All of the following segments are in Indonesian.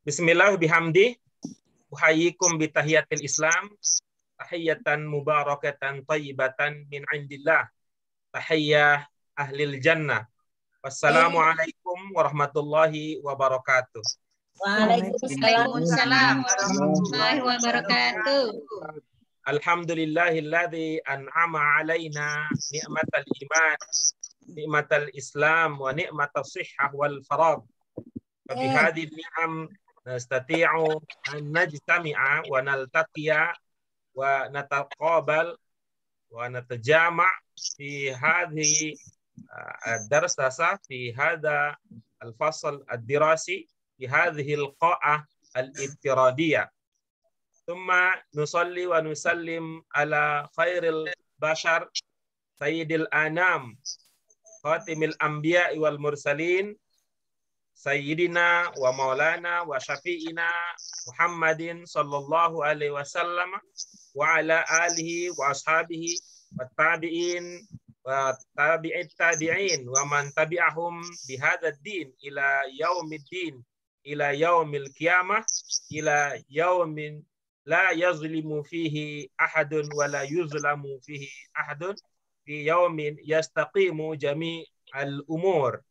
Bismillah bihamdi. Uhayyikum bitahiyatil Islam. Tahiyatan mubarakatan tayyibatan min indillah. Tahiyyah ahlil jannah. Wassalamualaikum warahmatullahi wabarakatuh. Waalaikumsalam warahmatullahi wabarakatuh. Alhamdulillahilladzi an'ama alaina ni'matal iman, ni'matal Islam wa ni'matas sihhah wal faragh. Fa bi hadhihi ni'am nastati'u an najtami'a wa naltaqiya wa nataqabal wa natajama' fi hadhihi ad-darsasa fi hadha al-fasl ad-dirasi fi hadhihi al-qa'ah al-iftiradiyah. ثم نصلي ونسلم على خير البشر سيد الأنام خاتم الأنبياء والمرسلين سيدنا ومولانا وشفيعنا محمد صلى الله عليه وسلم وعلى آله وأصحابه والتابعين وتابع التابعين ومن تبعهم بهذا الدين إلى يوم الدين إلى يوم القيامة إلى يوم لا يظلم فيه أحد ولا يظلم فيه أحد في يوم يستقيم جميع الأمور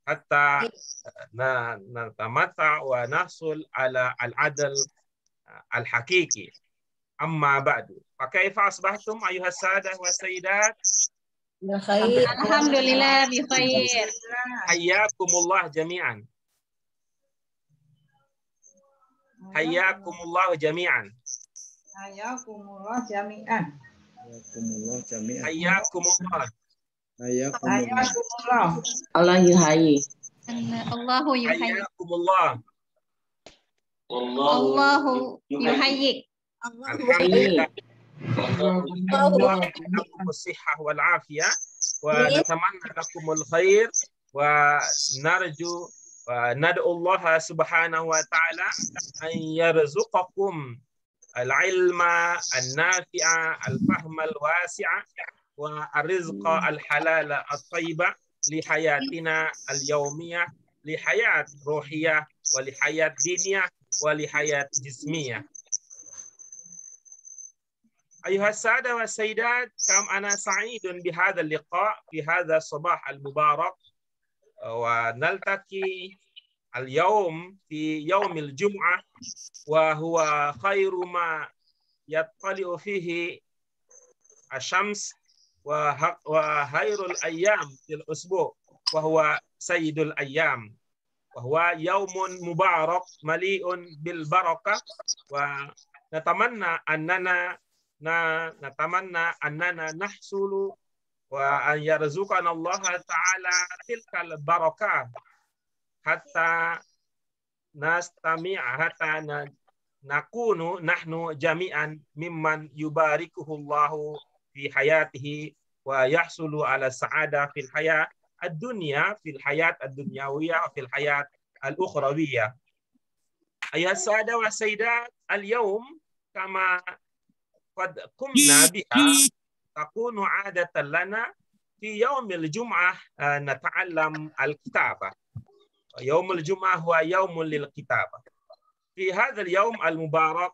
حتى نتمتع ونحصل على العدل الحقيقي. أما بعد فكيف أصبحتم أيها السادة والسيدات؟ بخير. Alhamdulillah bikhair. حياكم الله جميعا. Hayyakumullah jami'an. Hayyakumullah jami'an. Hayyakumullah jami'an. Hayyakumullah. Hayyakumullah. Allah yuhayyi. Allahu yuhayyi. Hayyakumullah. Allahu yuhayyi. Alhamdulillah. Lakum as-sihhah wal afiyah wa natamanna lakumul khair wa narju وندعو الله سبحانه وتعالى أن يرزقكم العلم النافع الفهم الواسع والرزق الحلال الطيب لحياتنا اليومية لحياة روحية ولحياة دينية ولحياة جسمية. أيها السادة والسيدات كم أنا سعيد بهذا اللقاء في هذا الصباح المبارك ونلتقي اليوم في يوم الجمعة وهو خير ما يطلع فيه الشمس وخير الأيام في الأسبوع وهو سيد الأيام وهو يوم مبارك مليء بالبركة ونتمنى أننا نحصل وأن يرزقنا الله تعالى تلك البركات حتى نستمع حتى نكون نحن جميعا ممن يباركه الله في حياته ويحصل على السعادة في الحياة الدنيا في الحياة الدنيوية وفي الحياة الأخروية. أيها السادة والسيدات اليوم كما قد قمنا بها تكون عادة لنا في يوم الجمعة نتعلم الكتابة. يوم الجمعة هو يوم للكتابة. في هذا اليوم المبارك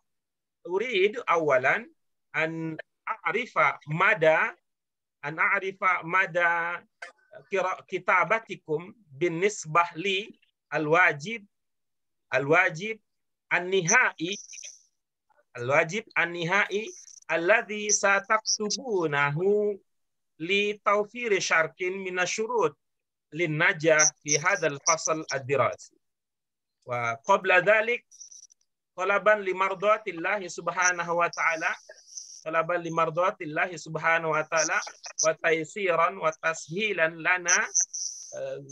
أريد أولا أن أعرف مدى كتابتكم بالنسبة لي الواجب النهائي الذي ستكتبونه لتوفير شرط من الشروط للنجاح في هذا الفصل الدراسي. وقبل ذلك طلبا لمرضاة الله سبحانه وتعالى وتيسيرا وتسهيلا لنا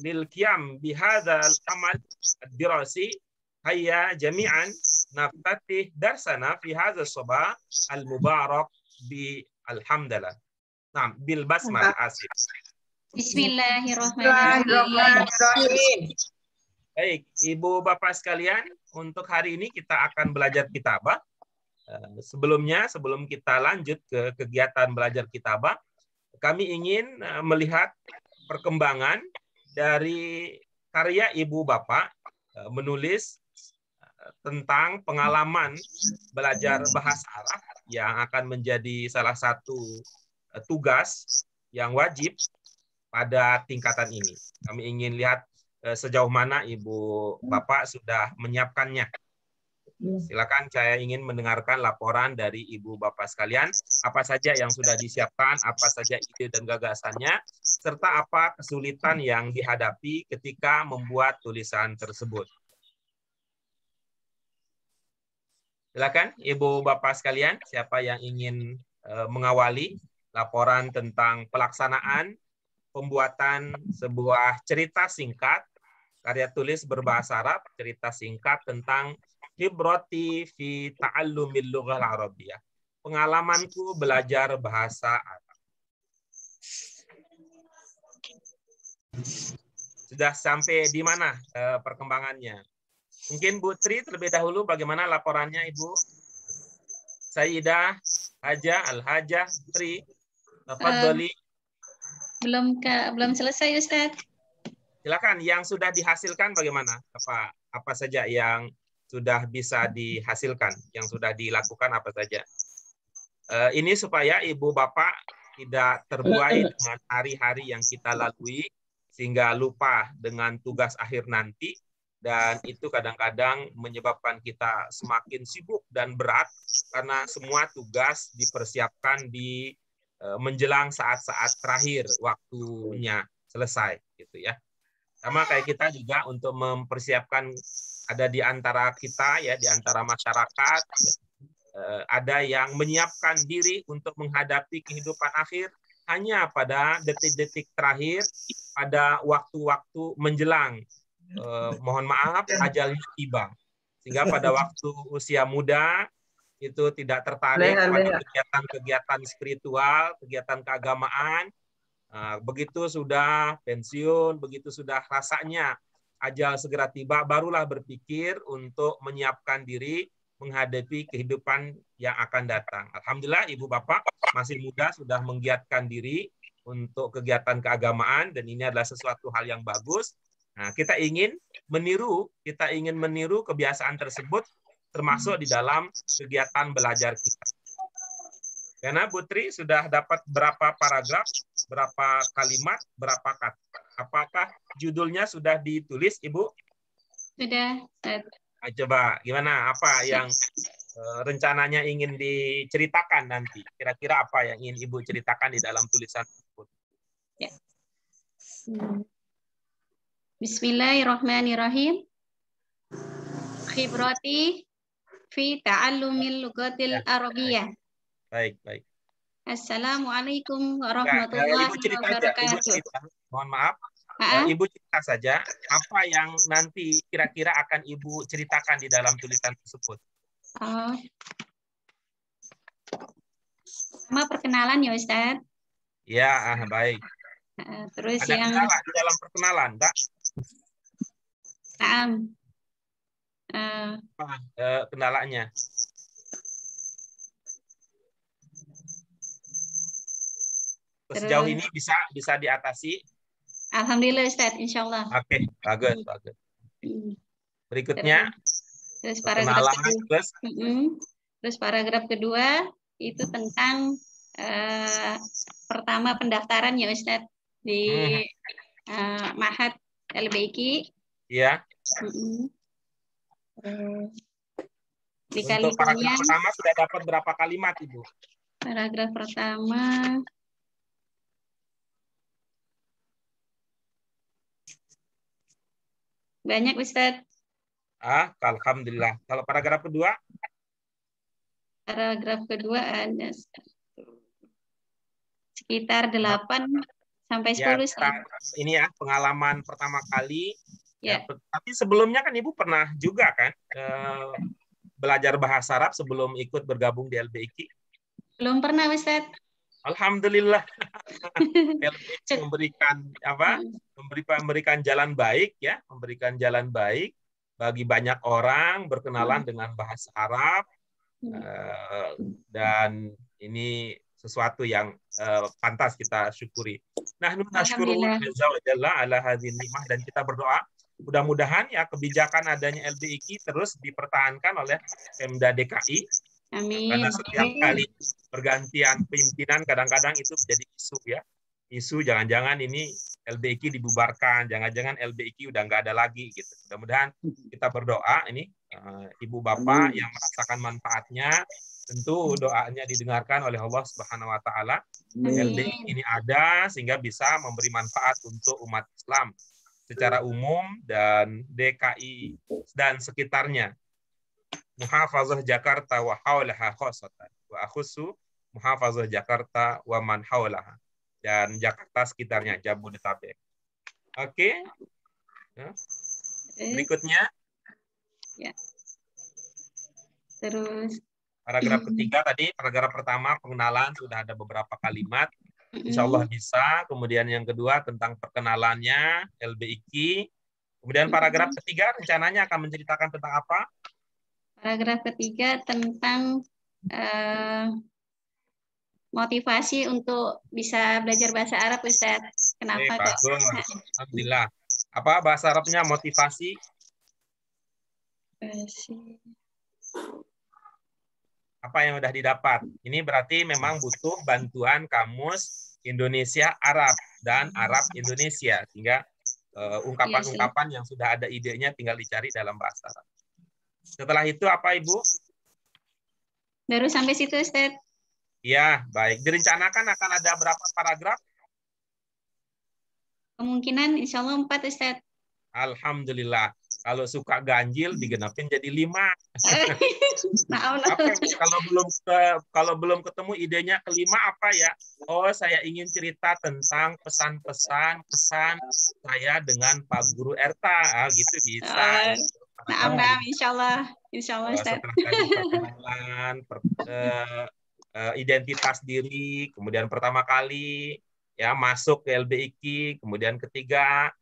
للقيام بهذا العمل الدراسي هيا جميعا نفتتح درسنا في هذا الصباح المبارك بالحمد لله. نعم بالبسملة آسف. Bismillahirrahmanirrahim. Baik, Ibu Bapak sekalian, untuk hari ini kita akan belajar kitabah. Sebelum kita lanjut ke kegiatan belajar kitabah, kami ingin melihat perkembangan dari karya ibu bapak menulis tentang pengalaman belajar bahasa Arab yang akan menjadi salah satu tugas yang wajib pada tingkatan ini. Kami ingin lihat sejauh mana ibu bapak sudah menyiapkannya. Silakan, saya ingin mendengarkan laporan dari ibu bapak sekalian, apa saja yang sudah disiapkan, apa saja ide dan gagasannya, serta apa kesulitan yang dihadapi ketika membuat tulisan tersebut. Silakan ibu bapak sekalian, siapa yang ingin mengawali laporan tentang pelaksanaan pembuatan sebuah cerita singkat, karya tulis berbahasa Arab, cerita singkat tentang Khibrati fi ta'allumil lughal arabiyyah. Pengalamanku belajar bahasa Arab. Sudah sampai di mana perkembangannya? Mungkin Bu Tri terlebih dahulu, bagaimana laporannya Ibu? Sayyidah Haja Al-Hajah Tri, tafadhali. Belum selesai, Ustaz. Silakan, yang sudah dihasilkan bagaimana? Apa saja yang sudah bisa dihasilkan, yang sudah dilakukan apa saja? Ini supaya ibu bapak tidak terbuai dengan hari-hari yang kita lalui sehingga lupa dengan tugas akhir nanti, dan itu kadang-kadang menyebabkan kita semakin sibuk dan berat karena semua tugas dipersiapkan di menjelang saat-saat terakhir waktunya selesai, gitu ya. Sama kayak kita juga untuk mempersiapkan, ada di antara kita ya, di antara masyarakat ya, ada yang menyiapkan diri untuk menghadapi kehidupan akhir hanya pada detik-detik terakhir, pada waktu-waktu menjelang mohon maaf ajalnya tiba, sehingga pada waktu usia muda itu tidak tertarik pada kegiatan-kegiatan spiritual, kegiatan keagamaan. Begitu sudah pensiun, begitu sudah rasanya ajal segera tiba, barulah berpikir untuk menyiapkan diri menghadapi kehidupan yang akan datang. Alhamdulillah ibu bapak masih muda sudah menggiatkan diri untuk kegiatan keagamaan, dan ini adalah sesuatu hal yang bagus. Nah, kita ingin meniru kebiasaan tersebut, termasuk di dalam kegiatan belajar kita. Karena Bu Tri sudah dapat berapa paragraf, berapa kalimat, berapa kata. Apakah judulnya sudah ditulis, Ibu? Sudah. Coba, gimana? Apa yang rencananya ingin diceritakan nanti? Kira-kira apa yang ingin Ibu ceritakan di dalam tulisan tersebut? Ya. Bismillahirrahmanirrahim. Khibrati fi ta'allumil lughatil arabiyyah. Baik, baik. Assalamualaikum warahmatullahi wabarakatuh. Mohon maaf. Ibu cerita saja apa yang nanti kira-kira akan Ibu ceritakan di dalam tulisan tersebut. Sama perkenalan ya, Ustaz. Ya, baik. Terus ada yang kendala di dalam perkenalan, Mbak? Apa kendalanya? Sejauh ini bisa diatasi? Alhamdulillah, Ustaz, insya Allah. Oke, bagus. Berikutnya, terus paragraf kedua. Terus paragraf kedua itu tentang pertama pendaftaran ya, Ustaz, di Ma'had Al-Baiki. Iya. Untuk paragraf pertama sudah dapat berapa kalimat, Ibu? Paragraf pertama banyak, Ustaz. Alhamdulillah. Kalau paragraf kedua? Paragraf kedua ada sekitar 8 sampai 10. Ya, ini ya pengalaman pertama kali. Ya. Tapi sebelumnya kan Ibu pernah juga kan belajar bahasa Arab sebelum ikut bergabung di LBIK? Belum pernah, Ustaz. Alhamdulillah. LBIK memberikan jalan baik ya, memberikan jalan baik bagi banyak orang berkenalan dengan bahasa Arab, dan ini sesuatu yang pantas kita syukuri. Nah, nashkuru azza wa jalla ala hadhihi nikmah, dan kita berdoa mudah-mudahan ya kebijakan adanya LBIQ terus dipertahankan oleh Pemda DKI. Amin. Karena setiap kali pergantian pimpinan kadang-kadang itu menjadi isu ya. Isu jangan-jangan ini LBIQ dibubarkan, jangan-jangan LBIQ udah nggak ada lagi gitu. Mudah-mudahan kita berdoa ini ibu bapak yang merasakan manfaatnya, tentu doanya didengarkan oleh Allah Subhanahu wa taala. LBIQ ini ada sehingga bisa memberi manfaat untuk umat Islam secara umum dan DKI dan sekitarnya. Muhafazah Jakarta wa haulaha khassatan wa akhussu muhafazah Jakarta wa man haulaha, dan Jakarta sekitarnya Jabodetabek. Oke. Ya. Berikutnya. Ya. Terus Paragraf ketiga tadi, paragraf pertama pengenalan sudah ada beberapa kalimat. Insya Allah bisa. Kemudian yang kedua tentang perkenalannya LBIQ. Kemudian paragraf ketiga rencananya akan menceritakan tentang apa? paragraf ketiga tentang motivasi untuk bisa belajar bahasa Arab, Ustaz. Kenapa? Bagus. Alhamdulillah. Apa bahasa Arabnya motivasi? Apa yang sudah didapat? Ini berarti memang butuh bantuan kamus Indonesia Arab dan Arab Indonesia, sehingga ungkapan-ungkapan yang sudah ada idenya tinggal dicari dalam bahasa Arab. Setelah itu apa Ibu? Baru sampai situ, Ustaz. Ya, baik. Direncanakan akan ada berapa paragraf? Kemungkinan insya Allah 4, Ustaz. Alhamdulillah. Kalau suka ganjil digenapin jadi 5. Apa? Kalau belum ketemu idenya kelima apa ya? Oh, saya ingin cerita tentang pesan-pesan kesan saya dengan Pak Guru Erta. Gitu bisa. Nah, insya Allah, Ustaz. Setelah tadi perkenalan, identitas diri, kemudian pertama kali ya masuk ke LBIQ, kemudian ketiga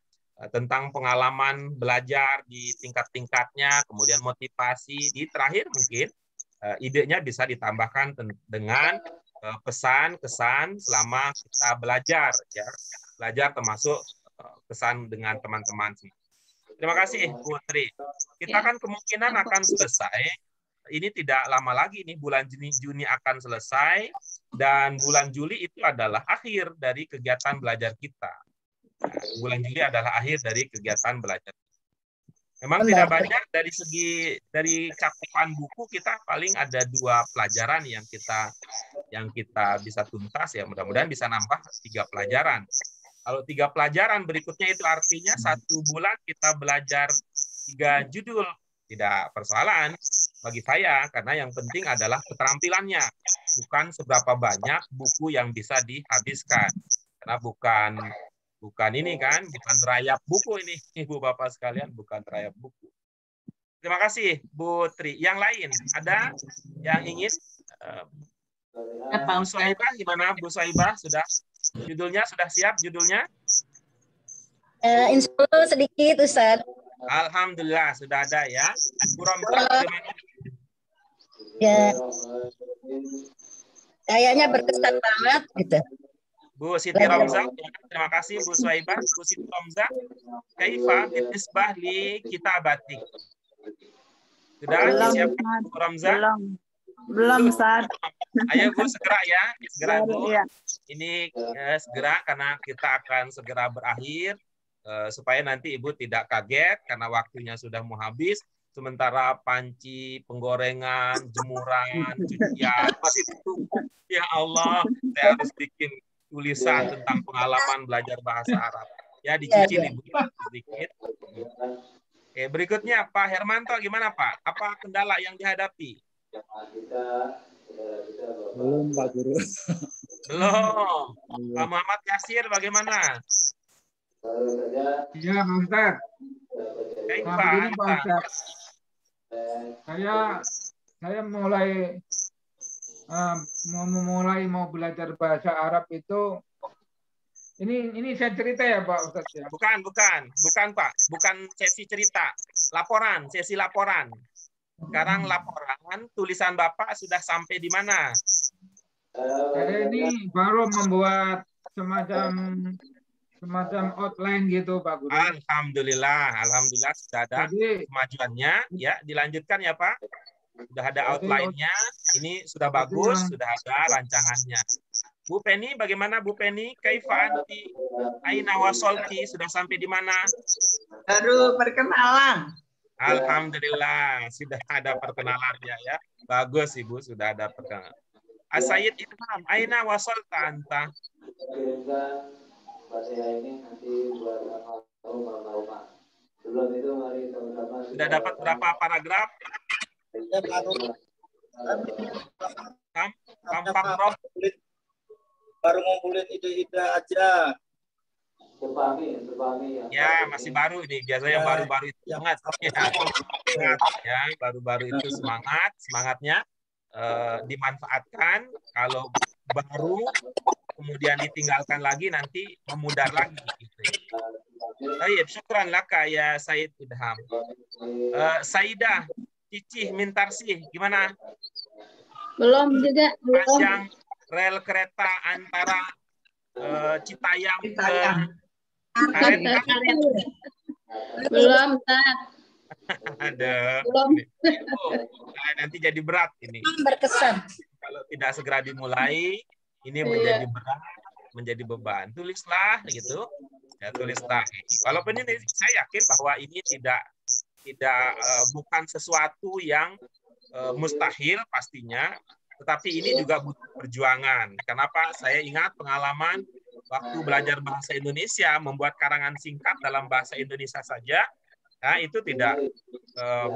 tentang pengalaman belajar di tingkat-tingkatnya, kemudian motivasi, di terakhir mungkin idenya bisa ditambahkan dengan pesan kesan selama kita belajar ya, belajar termasuk kesan dengan teman-teman. Terima kasih Bu Tri. Kita kan kemungkinan akan selesai. Ini tidak lama lagi nih, bulan Juni akan selesai, dan bulan Juli itu adalah akhir dari kegiatan belajar kita. Bulan Juli adalah akhir dari kegiatan belajar. Memang tidak banyak dari cakupan buku, kita paling ada 2 pelajaran yang kita bisa tuntas ya. Mudah-mudahan bisa nambah 3 pelajaran. Kalau 3 pelajaran berikutnya itu artinya 1 bulan kita belajar 3 judul. Tidak persoalan bagi saya, karena yang penting adalah keterampilannya. Bukan seberapa banyak buku yang bisa dihabiskan. Karena bukan ini kan, bukan rayap buku ini, Ibu Bapak sekalian, bukan rayap buku. Terima kasih Bu Tri. Yang lain, ada yang ingin? Bu Suhaibah, gimana Bu Suhaibah? Judulnya sudah siap judulnya? Insya Allah sedikit, Ustaz. Alhamdulillah sudah ada ya. Bu Romza bagaimana? Ya, kayaknya berkesan banget gitu. Bu Siti Romza, terima kasih Bu Suhaibah. Bu Siti Romza, kaifa binisbah li kitabati? Sudah disiapkan Bu Romza? Belum, Ustaz. Ayo Bu, segera ya. Segera Bu. Ya. Ini segera karena kita akan segera berakhir. Supaya nanti Ibu tidak kaget karena waktunya sudah mau habis, sementara panci, penggorengan, jemuran, cucian masih tutup. Ya Allah, saya harus bikin tulisan tentang pengalaman belajar bahasa Arab. Ya, dicuci Ibu sedikit. Oke, berikutnya Pak Hermanto, gimana Pak? Apa kendala yang dihadapi? Belum Pak Guru. Belum. Pak Muhammad Yasir bagaimana? Iya, Pak Ustaz. Begini Pak Ustaz. Saya mau belajar bahasa Arab itu. Ini saya cerita ya Pak Ustaz ya. Bukan Pak. Bukan sesi cerita. Sesi laporan. Sekarang laporan, tulisan Bapak sudah sampai di mana? Saya ini baru membuat semacam semacam outline gitu Pak Guru. Alhamdulillah sudah ada Jadi kemajuannya. Ya, dilanjutkan ya Pak. Sudah ada outline-nya. Ini sudah Jadi bagus, yang- sudah ada rancangannya. Bu Penny, bagaimana Bu Penny? Kaifa anti? Aina wasolti? Sudah sampai di mana? Baru perkenalan. Alhamdulillah, sudah ada perkenalannya ya. Bagus Ibu, sudah ada perkenalan. Asayid Ilham, aina wasolta anta? Sudah dapat berapa paragraf? Kampak roh. Baru ngumpulin ide-ide aja. Ya, masih baru ini. Biasanya yang baru-baru itu semangat. Ya, baru-baru itu semangatnya dimanfaatkan. Kalau baru kemudian ditinggalkan lagi nanti memudar lagi. Gitu. Baik, syukran laka ya Said Idham. Saidah, Cicih Mintarsih, gimana? Belum juga, belum. Panjang rel kereta antara Citayam ke Karet kan? Belum, Ustaz. Ada. Belum. Nah, nanti jadi berat ini. Berkesan. Kalau tidak segera dimulai, ini menjadi berat, menjadi beban. Tulislah gitu. Ya, tulislah. Walaupun ini saya yakin bahwa ini tidak bukan sesuatu yang mustahil pastinya, tetapi ini juga butuh perjuangan. Kenapa? Saya ingat pengalaman waktu belajar bahasa Indonesia, membuat karangan singkat dalam bahasa Indonesia saja, ya, itu tidak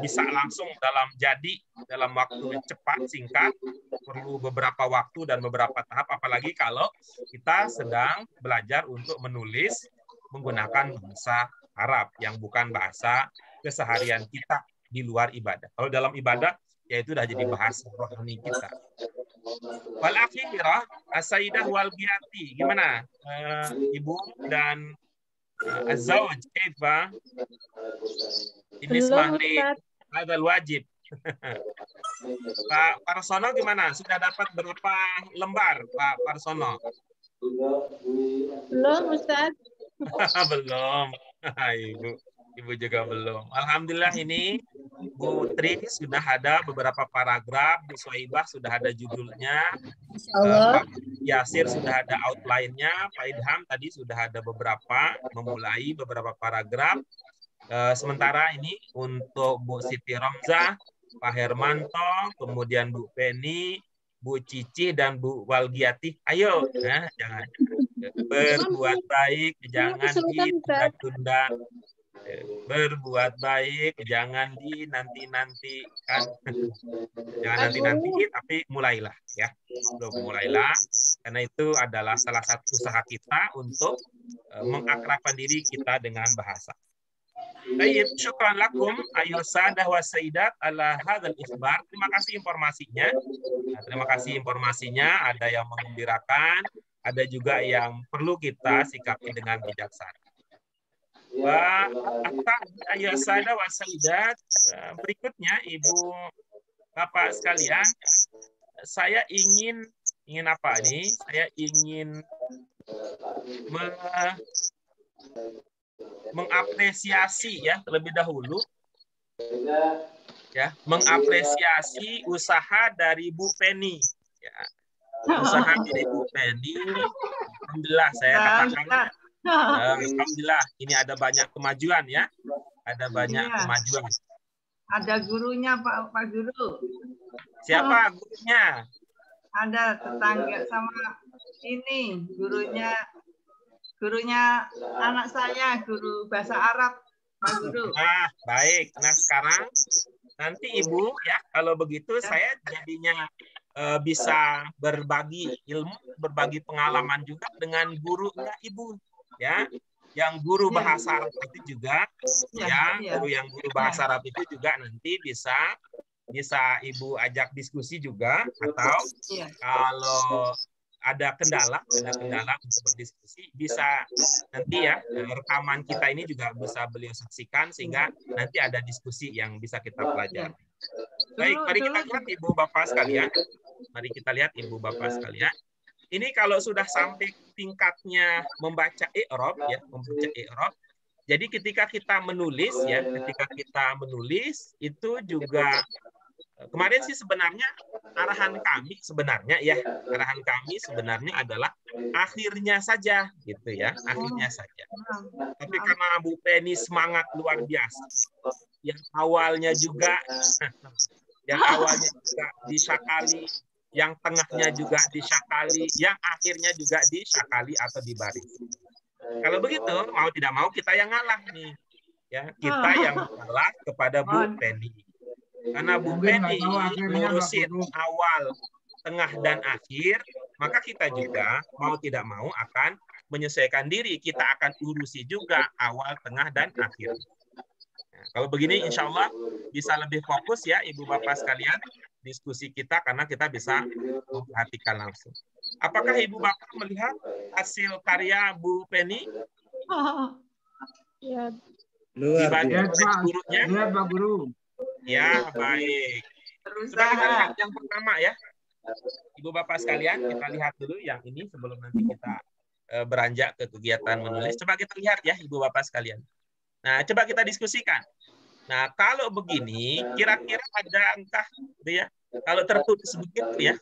bisa langsung dalam waktu cepat, singkat, perlu beberapa waktu dan beberapa tahap, apalagi kalau kita sedang belajar untuk menulis menggunakan bahasa Arab yang bukan bahasa keseharian kita di luar ibadah. Kalau dalam ibadah, ya itu sudah jadi bahasa rohani kita. Wal akhirah as-sayyidah wal giyati. Gimana? Ibu dan az-zawj kaifa? Ini semahli hadzal wajib. Pak Parsono gimana? Sudah dapat berapa lembar Pak Parsono? Belum, Ustaz. Belum. Ibu juga belum. Alhamdulillah ini Bu Tri sudah ada beberapa paragraf, Bu Soibah sudah ada judulnya, Pak Yasir sudah ada outline-nya, Pak Idham tadi sudah ada memulai beberapa paragraf. Sementara ini untuk Bu Siti Romzah, Pak Hermanto, kemudian Bu Penny, Bu Cici, dan Bu Walgiati. Ayo, jangan berbuat baik, jangan ditunda-tunda. Berbuat baik, jangan dinanti-nantikan. Jangan nanti-nanti, tapi mulailah ya. Mulailah, karena itu adalah salah satu usaha kita untuk mengakrabkan diri kita dengan bahasa. Baik, syukran lakum ayyuhas sadah wa sayyidat ala hadzal ikhbar. Terima kasih informasinya. Terima kasih informasinya, ada yang menggembirakan, ada juga yang perlu kita sikapi dengan bijaksana. Ayah sada wa sayyidat, berikutnya Ibu Bapak sekalian, saya ingin apa nih? Saya ingin mengapresiasi ya terlebih dahulu ya, mengapresiasi usaha dari Bu Penny ya. Usaha dari Bu Penny, alhamdulillah saya katakan alhamdulillah, ini ada banyak kemajuan ya. Ada banyak kemajuan. Ada gurunya Pak Guru. Siapa gurunya? Ada tetangga sama ini gurunya anak saya, guru bahasa Arab Pak Guru. Nah, baik. Nah, sekarang nanti Ibu ya, kalau begitu saya jadinya bisa berbagi ilmu, berbagi pengalaman juga dengan gurunya Ibu. Ya, yang guru bahasa Arab itu juga, guru bahasa Arab itu juga nanti bisa Ibu ajak diskusi juga, atau kalau ada kendala untuk berdiskusi, bisa nanti ya rekaman kita ini juga bisa beliau saksikan sehingga nanti ada diskusi yang bisa kita pelajari. Baik, mari kita lihat Ibu Bapak sekalian. Mari kita lihat Ibu Bapak sekalian. ini kalau sudah sampai tingkatnya membaca i'rab ya, membaca i'rab. Jadi ketika kita menulis ya, ketika kita menulis itu juga kemarin sih sebenarnya arahan kami sebenarnya adalah akhirnya saja gitu ya, akhirnya saja. Tapi karena Bu Penny semangat luar biasa, yang awalnya juga disakali, yang tengahnya juga disakali, yang akhirnya juga disakali atau dibaris. Kalau begitu, mau tidak mau kita yang ngalah nih. Ya, kita yang ngalah kepada Bu Penny. Karena Bu Penny ngurusin awal, tengah, dan akhir, maka kita juga mau tidak mau akan menyesuaikan diri. Kita akan urusi juga awal, tengah, dan akhir. Nah, kalau begini insya Allah bisa lebih fokus ya Ibu Bapak sekalian diskusi kita karena kita bisa memperhatikan langsung. Apakah Ibu Bapak melihat hasil karya Bu Penny? Ya. Luar Pak. Gurunya? Ya, Pak Guru. Ya, baik. Coba kita lihat yang pertama ya. Ibu Bapak sekalian, kita lihat dulu yang ini sebelum nanti kita beranjak ke kegiatan menulis. Coba kita lihat ya Ibu Bapak sekalian. Nah, coba kita diskusikan. Nah, kalau begini, kira-kira ada entah ya, kalau tertulis begitu ya,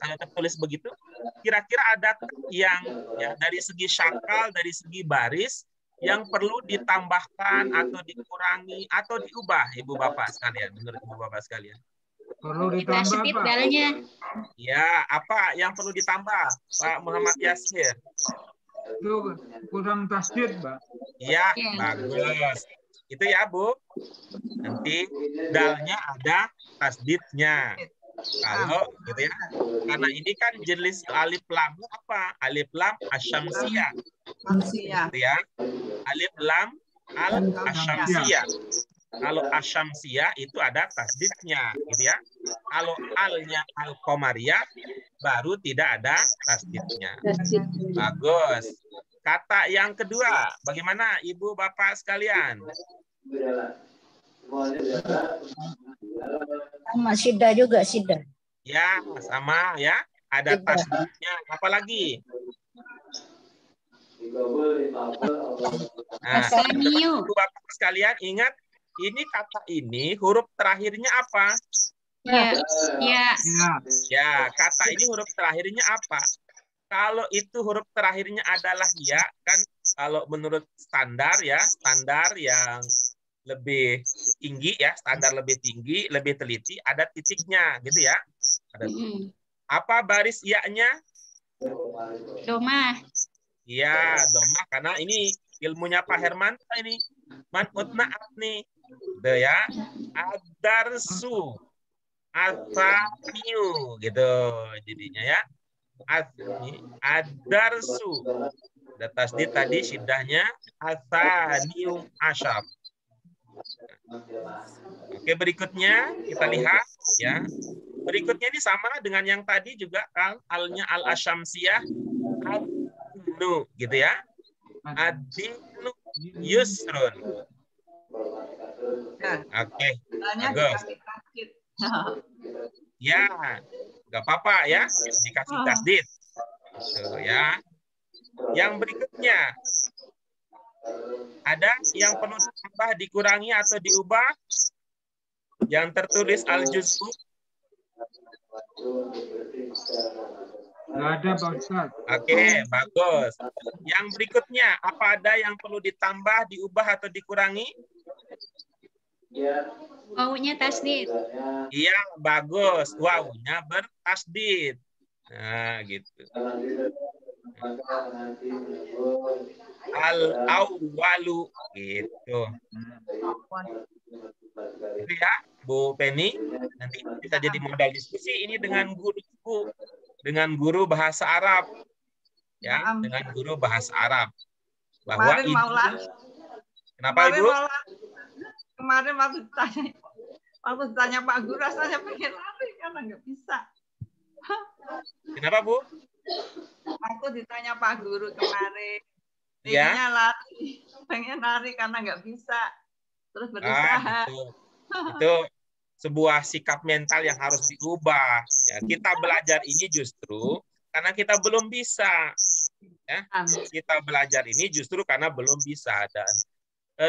kira-kira ada yang ya dari segi syakal, dari segi baris yang perlu ditambahkan atau dikurangi atau diubah Ibu Bapak sekalian, menurut Ibu Bapak sekalian? Perlu ditambah, Tasdid Pak. dalnya. Ya, apa yang perlu ditambah, Pak Muhammad Yasir? Itu kurang tasdid, Pak. Ya, Ya. bagus. Itu ya, Bu. Nanti dalnya ada tasdidnya. Kalau gitu ya. Karena ini kan jenis alif lam apa? Alif lam asyamsiyah. Gitu ya. Alif lam al asyamsiyah. Kalau asyamsiyah itu ada tasdidnya, gitu ya. Kalau alnya al qamariyah baru tidak ada tasdidnya. Bagus. Kata yang kedua, bagaimana Ibu Bapak sekalian? Sama Sida juga, Sida. Ya, sama ya. Ada tasdidnya. Apalagi? Nah, Asaniyu. Ibu Bapak sekalian ingat, ini kata ini huruf terakhirnya apa? Ya. Ya. Ya, kata ini huruf terakhirnya apa? Kalau itu huruf terakhirnya adalah ya, kan kalau menurut standar ya, standar yang lebih tinggi ya, standar lebih tinggi, lebih teliti, ada titiknya gitu ya. Ada titik. Apa baris ya-nya? Domah. Iya, domah karena ini ilmunya Pak Herman ini. Man utna'at nih. Gitu ya. Adarsu. Asaniu gitu jadinya ya. Adarsu. Ada tasdid tadi syidahnya asaniu asyab. Oke, berikutnya kita lihat ya. Berikutnya ini sama dengan yang tadi juga kan alnya al asyamsiyah adnu gitu ya. Adinu yusrun. Oke. Bagus. Ya, nggak apa-apa ya, dikasih tasdid. Tuh, ya. Yang berikutnya ada yang perlu ditambah, dikurangi atau diubah? Yang tertulis al-juz'u. Nggak ada, Pak Ustaz. Oke, bagus. Yang berikutnya, apa ada yang perlu ditambah, diubah atau dikurangi? Wawunya tasdid. Iya, bagus. Wawunya bertasdid. Nah, gitu. Al-awwalu gitu. Itu ya, Bu Penny. Nanti bisa jadi modal diskusi ini dengan guruku, dengan guru bahasa Arab. Ya, dengan guru bahasa Arab. Bahwa Kemarin ini kenapa kemarin Ibu? Kemarin waktu ditanya Pak Guru rasanya pengen lari karena nggak bisa. Kenapa Bu? Waktu ditanya Pak Guru kemarin, Ya. pengennya lari, pengen lari karena nggak bisa, terus berusaha. Itu sebuah sikap mental yang harus diubah. Ya, kita belajar ini justru karena kita belum bisa. Ya, kita belajar ini justru karena belum bisa. Dan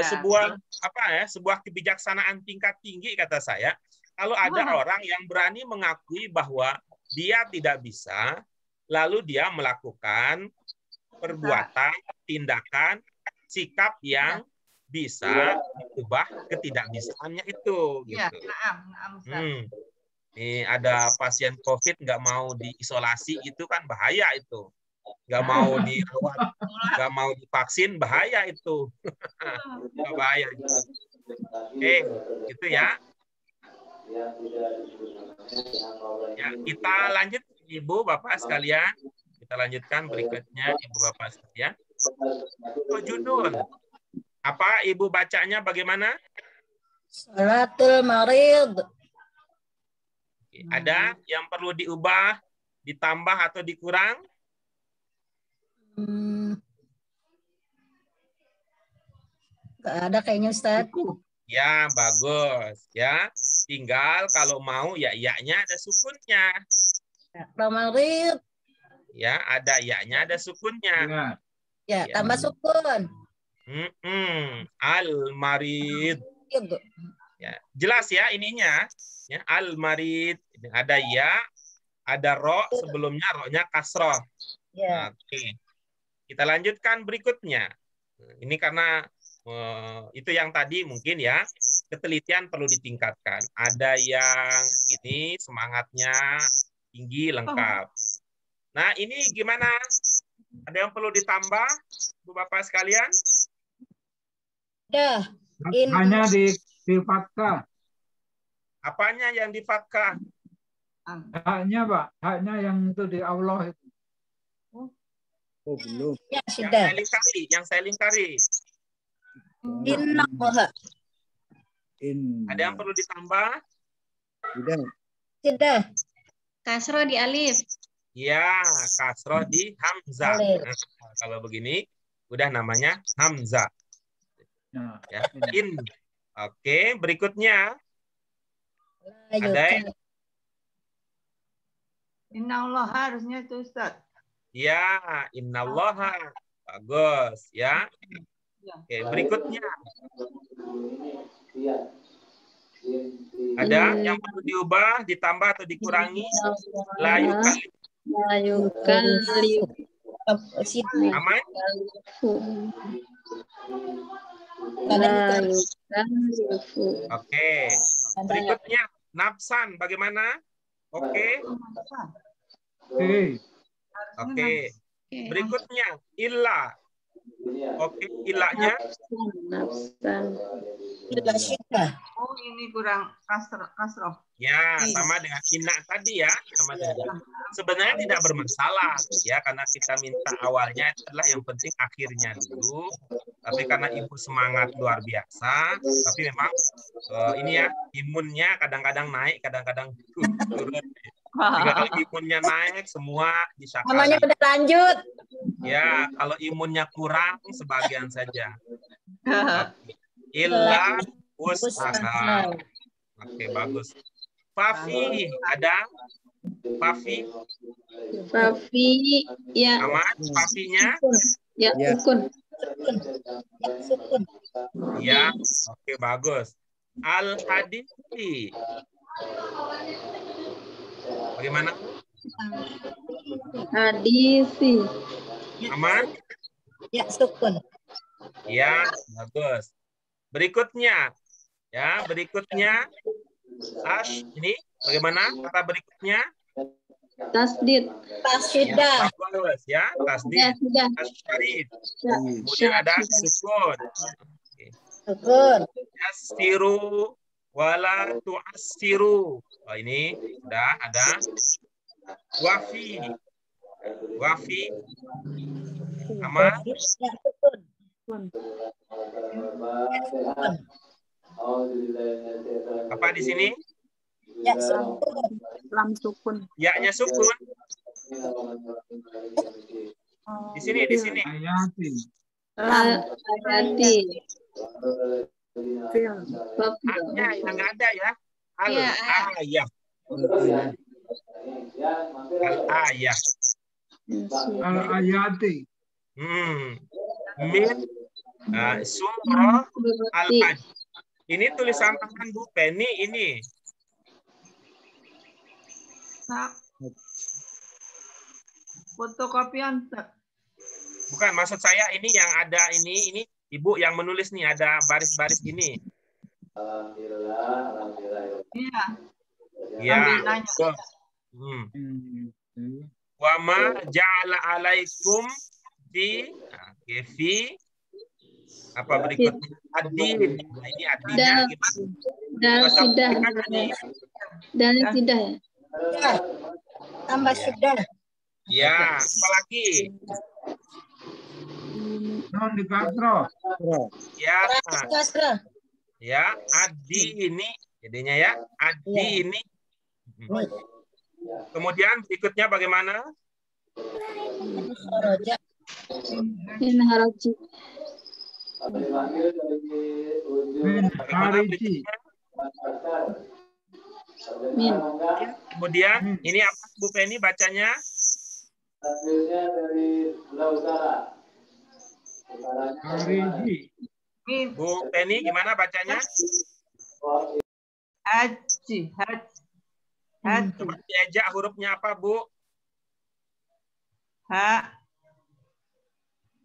sebuah kebijaksanaan tingkat tinggi kata saya, kalau ada orang yang berani mengakui bahwa dia tidak bisa, lalu dia melakukan perbuatan, tindakan, sikap yang bisa mengubah ketidakbisaannya itu. Iya, Gitu. Ini ada pasien COVID nggak mau diisolasi, itu kan bahaya itu. Nggak mau dirawat, nggak mau divaksin, bahaya itu. Bahaya. Oke, gitu ya. Ya, kita lanjut Ibu Bapak sekalian. Kita lanjutkan berikutnya Ibu Bapak sekalian. Junun. Apa Ibu bacanya bagaimana? Salatul Marid. Ada yang perlu diubah, ditambah atau dikurang? Nggak ada kayaknya Ustaz. Ya, bagus. Ya, tinggal kalau mau ya iya-nya ada sukunnya. Marid. Ya, ada iya-nya ada sukunnya. Ya, tambah sukun. Al-marid. Ya, jelas ya ininya. Ya, al-marid. Ada ya, ada ro, sebelumnya ro-nya kasroh. Ya. Oke. Kita lanjutkan berikutnya. Ini karena itu yang tadi mungkin ya, ketelitian perlu ditingkatkan. Ada yang ini semangatnya tinggi, lengkap. Nah, ini gimana? Ada yang perlu ditambah, Bu Bapak sekalian? Dah. Hanya di fathah. Apanya yang di fathah? Haknya, Pak. Haknya yang itu di Allah itu. Oh, belum. Ya, sudah. Yang saya lingkari. Innallaha. Ada yang perlu ditambah? Sudah. Kasro di alif. Ya, kasroh di hamzah. Nah, kalau begini, udah namanya hamzah. Ya. Oke, berikutnya. Ada Innallaha harusnya itu Ustaz. ya, innallaha. Bagus ya. Oke, berikutnya. Ada yang perlu diubah, ditambah atau dikurangi? Layukan. Aman? Oke. Berikutnya nafsan bagaimana? Oke. Oke. Berikutnya illa. Oke, illanya. Oh, ini kurang kasroh. Ya, sama dengan inna tadi ya, sama dengan. Sebenarnya tidak bermasalah ya, karena kita minta awalnya adalah yang penting akhirnya dulu. Tapi karena ibu semangat luar biasa, tapi memang ini ya imunnya kadang-kadang naik, kadang-kadang turun. Jika kalau imunnya naik, semua disakali. Namanya udah lanjut. Ya, kalau imunnya kurang, sebagian saja. Illa usaha. Oke, bagus. Fafi, ada? Fafi? Fafi, ya. Aman, Fafinya? Ya, sukun. Ya, oke, bagus. Al-hadithi. Bagaimana? Hadisi. Aman? Ya, sukun. Ya, bagus. Berikutnya. Ya, berikutnya. Ini bagaimana kata berikutnya? Tasdid. Tasdidah. Ya, bagus ya, tasdid. Ya, sudah. Tasdid. Kemudian ada sukun. Sukun. Yassiru wala tu'assiru. Oh, ini sudah ada. Wafi. Wafi. Aman? Ya, sukun. Apa di sini? Ya, sukun. Lam sukun. Ya-nya sukun. Di sini, di sini. Ayati. Ayati. A-nya yang nggak ada ya. Iya, Al-ayah. Al-ayah. Al-ayati. Min surah Al-Hajj. Ini tulisan tangan Bu Penny ini. Nak. Fotokopian. Bukan, maksud saya ini yang ada ini Ibu yang menulis nih, ada baris-baris ini. Iya. Ya. Ambil nanya. Wa ma ja'ala alaikum fi apa berikutnya? Adin. Nah, ini adinnya gimana? Dan sudah. Dan sudah ya. Ya. Tambah sudah. Ya, apalagi? Non di kasro. Ya. Kasra. Ya, adi ini jadinya ya. Adi ini. Kemudian berikutnya bagaimana? Roja. Min haraji. Min hariji. Min. Kemudian ini apa Bu Penny bacanya? Hariji. Min. Bu Penny gimana bacanya? Haji. Haji. Coba diajak hurufnya apa Bu? Ha.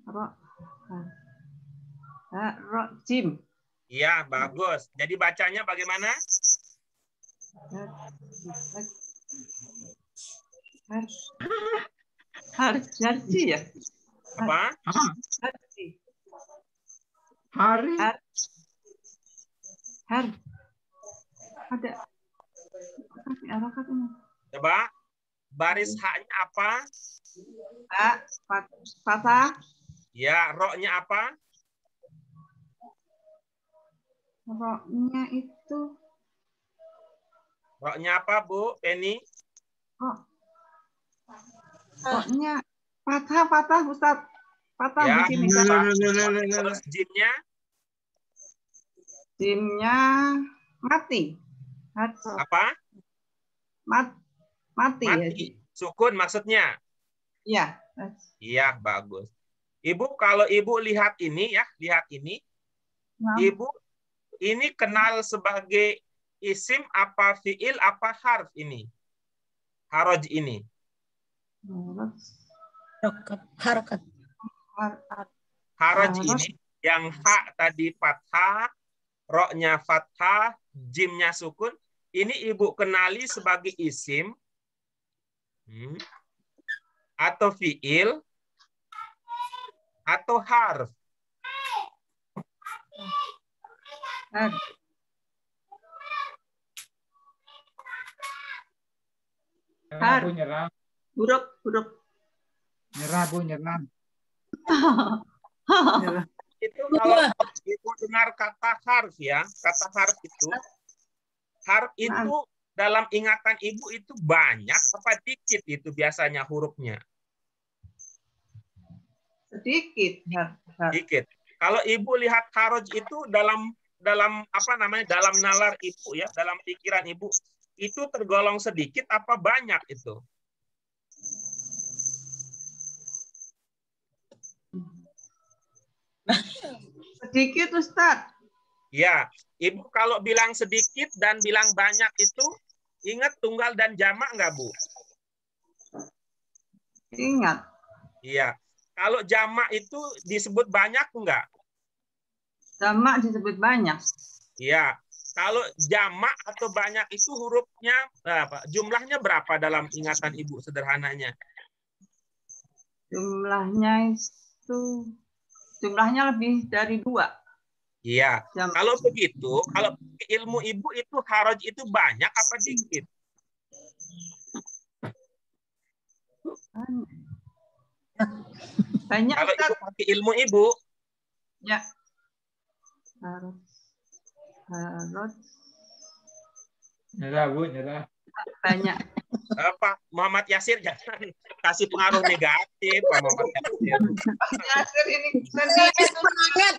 Ro. Ha. Ro. Jim. Iya, bagus. Jadi bacanya bagaimana? Harji ya? Apa? Harji. Hari. Har. Ada. Harokat ini. Coba baris haknya apa? Ha. Patah. Ya, roknya apa? Roknya itu. Roknya apa Bu Penny? Roknya patah Ustaz. Patah Ya, di sini. terus jimnya? Jimnya mati. Apa? Mati. Ya. Mati. Sukun maksudnya? Iya. Iya, bagus. Ibu, kalau Ibu lihat ini ya, lihat ini. Nah. Ibu, ini kenal sebagai isim apa fiil apa harf ini? Haroj ini. Harokat. Haroj ini yang ha tadi fathah, roknya fathah, jimnya sukun. Ini Ibu kenali sebagai isim atau fiil atau harf. Nyerah Bu, nyerah. Huruf. Nyerah Bu, nyerah. Itu kalau Ibu dengar kata harf ya, kata harf itu dalam ingatan Ibu itu banyak apa dikit itu biasanya hurufnya? Sedikit. Dikit. Kalau Ibu lihat haroj itu dalam apa namanya, dalam nalar Ibu ya, dalam pikiran Ibu itu tergolong sedikit apa banyak itu? Sedikit Ustaz. Ya, Ibu kalau bilang sedikit dan bilang banyak itu ingat tunggal dan jamak nggak Bu? Ingat. Iya. Kalau jamak itu disebut banyak enggak? Jamak disebut banyak. Iya. Kalau jamak atau banyak itu hurufnya apa? Jumlahnya berapa dalam ingatan Ibu sederhananya? Jumlahnya lebih dari 2. Iya. Kalau begitu, kalau ilmu Ibu itu haroj itu banyak apa dikit? Banyak Kalau Ustaz. Ibu pakai ilmu Ibu, Ya. Haroj Nyerah Bu, nyerah. banyak. Pak Muhammad Yasir jangan kasih pengaruh negatif Pak Muhammad Yasir. Yasir ini Semangat.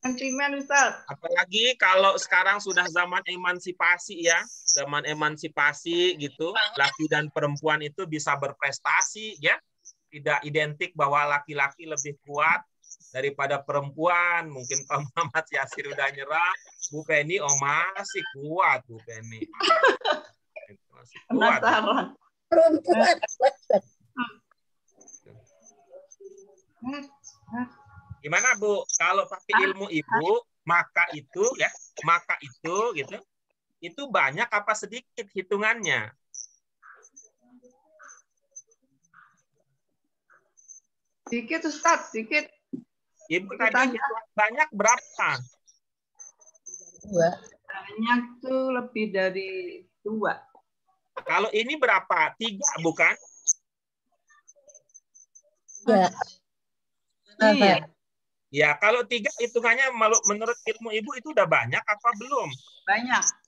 Sentimen Ustaz. Apalagi kalau sekarang sudah zaman emansipasi ya, zaman emansipasi gitu, laki dan perempuan itu bisa berprestasi ya, tidak identik bahwa laki-laki lebih kuat daripada perempuan. Mungkin Pak Muhammad Yasir udah nyerah, Bu Penny masih kuat Bu Penny. Masih kuat. Penasaran. Perempuan. Gimana Bu? Kalau pakai ilmu Ibu, maka itu gitu, itu banyak apa sedikit hitungannya? Sedikit Ustaz, sedikit. Ibu tadi banyak berapa? 2. Banyak tuh lebih dari 2. Kalau ini berapa? 3 bukan? Ya. Iya, Ya, kalau 3 hitungannya menurut ilmu Ibu itu udah banyak apa belum?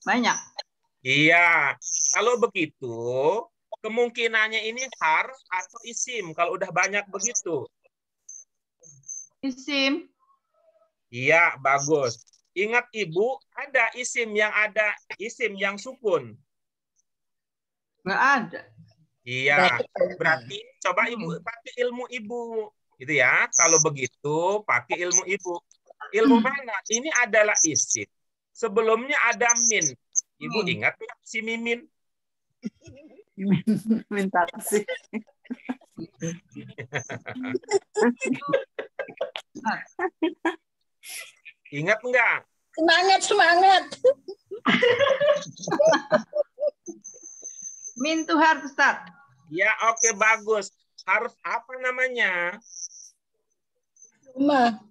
banyak. Iya, kalau begitu kemungkinannya ini har atau isim kalau udah banyak begitu. Isim. Iya, bagus. Ingat Ibu, ada isim yang sukun. Nggak ada. Iya, berarti coba Ibu pakai ilmu Ibu. Gitu ya. Kalau begitu pakai ilmu Ibu. Ilmu mana? Ini adalah isim. Sebelumnya ada min. Ibu ingat nggak si mimin? Minta sih. Ingat nggak? Semangat. Min tuh harus Ustaz. Ya, oke, bagus. Harus apa namanya? Rumah.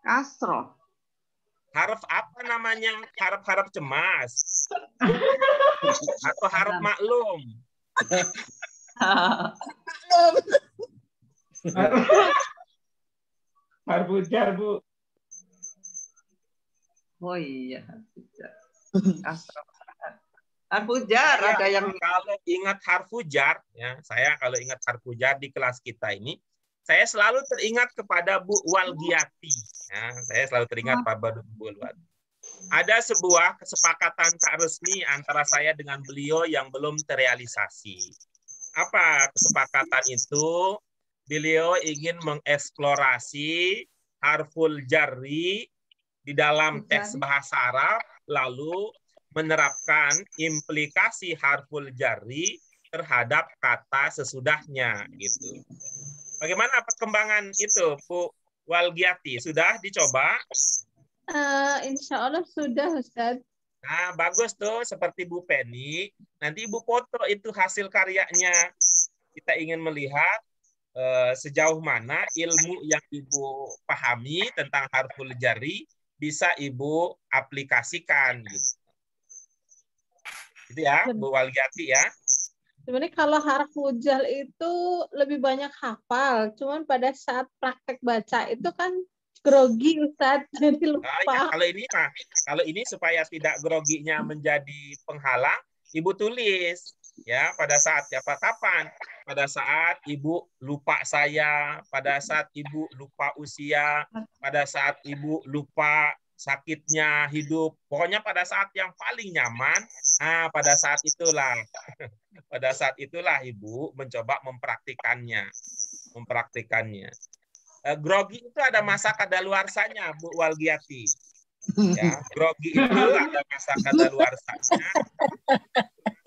Kasroh. Haruf apa namanya? Harap-harap cemas. Atau harap maklum. Harfujar, Bu. Oh iya, Kasroh. Harfujar ada yang Kalau ingat harfujar, ya, saya kalau ingat harfujar di kelas kita ini, saya selalu teringat kepada Bu Walgiati. Ya, saya selalu teringat pada Bu Walgiati. Ada sebuah kesepakatan tak resmi antara saya dengan beliau yang belum terrealisasi. Apa kesepakatan itu? Beliau ingin mengeksplorasi harful jarri di dalam teks bahasa Arab, lalu menerapkan implikasi harful jarri terhadap kata sesudahnya gitu. Bagaimana perkembangan itu, Bu Walgiati? Sudah dicoba? Insya Allah sudah, Ustaz. Nah, bagus tuh, seperti Bu Penny. Nanti Ibu foto itu hasil karyanya. Kita ingin melihat sejauh mana ilmu yang Ibu pahami tentang harful jarri bisa Ibu aplikasikan. Gitu. Itu ya, Bu Walgiati ya. Sebenarnya kalau harfu jar itu lebih banyak hafal, cuman pada saat praktek baca itu kan grogi Ustadz, jadi lupa. Ya, kalau ini supaya tidak groginya menjadi penghalang, Ibu tulis ya pada saat kapan? Pada saat Ibu lupa saya, pada saat Ibu lupa usia, pada saat Ibu lupa sakitnya hidup. Pokoknya pada saat yang paling nyaman, pada saat itulah Ibu mencoba mempraktikannya. Grogi itu ada masa kadaluarsanya, Bu Walgiati. Ya, grogi itu ada masa kadaluarsanya.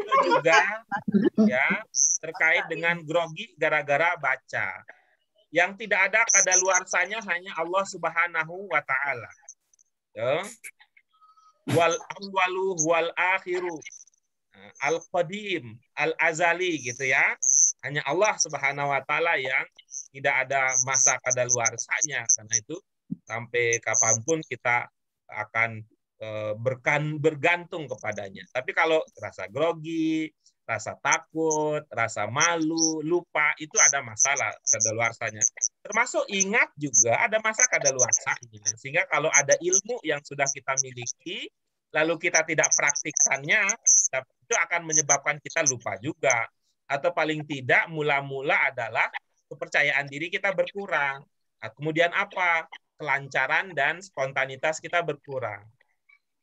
Itu juga ya terkait dengan grogi gara-gara baca. Yang tidak ada kadaluarsanya hanya Allah Subhanahu wa taala. Ya. Wal awwalu wal akhiru. Al-qadim, al-azali gitu ya. Hanya Allah Subhanahu wa taala yang tidak ada masa kadaluarsanya, karena itu sampai kapanpun kita akan bergantung kepadanya. Tapi kalau rasa grogi, rasa takut, rasa malu, lupa, itu ada masalah kadaluarsanya. Termasuk ingat juga ada masa kadaluarsanya. Sehingga kalau ada ilmu yang sudah kita miliki, lalu kita tidak praktikkannya, itu akan menyebabkan kita lupa juga. Atau paling tidak mula-mula adalah kepercayaan diri kita berkurang. Nah, kemudian apa? kelancaran dan spontanitas kita berkurang.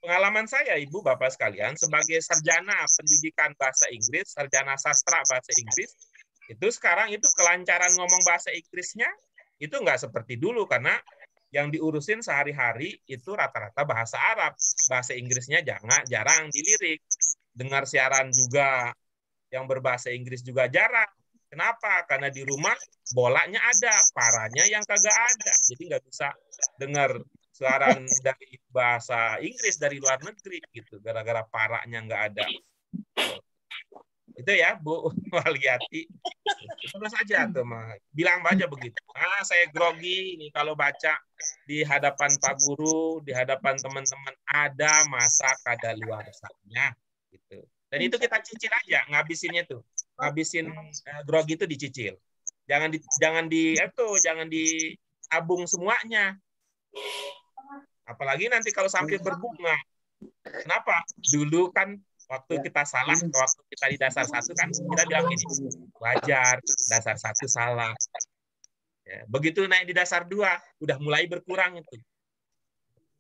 Pengalaman saya, Ibu, Bapak sekalian, sebagai sarjana pendidikan bahasa Inggris, sarjana sastra bahasa Inggris, itu sekarang itu kelancaran ngomong bahasa Inggrisnya itu nggak seperti dulu, karena yang diurusin sehari-hari itu rata-rata bahasa Arab. Bahasa Inggrisnya jarang dilirik. Dengar siaran juga yang berbahasa Inggris juga jarang. Kenapa? Karena di rumah bolanya ada, paranya yang kagak ada. Jadi nggak bisa dengar siaran dari bahasa Inggris dari luar negeri gitu, gara-gara paranya nggak ada. Itu ya, Bu Waliati. Terus aja tuh, bilang aja begitu. Saya grogi nih kalau baca di hadapan Pak Guru, di hadapan teman-teman, ada masa kadaluarsanya gitu. Dan itu kita cicil aja, ngabisinnya tuh. Ngabisin grogi itu dicicil. Jangan ditabung semuanya. Apalagi nanti kalau sampai berbunga. Kenapa? Dulu kan waktu kita salah, waktu kita di dasar 1 kan kita bilang gini, wajar, dasar 1 salah. Ya, begitu naik di dasar 2, udah mulai berkurang itu.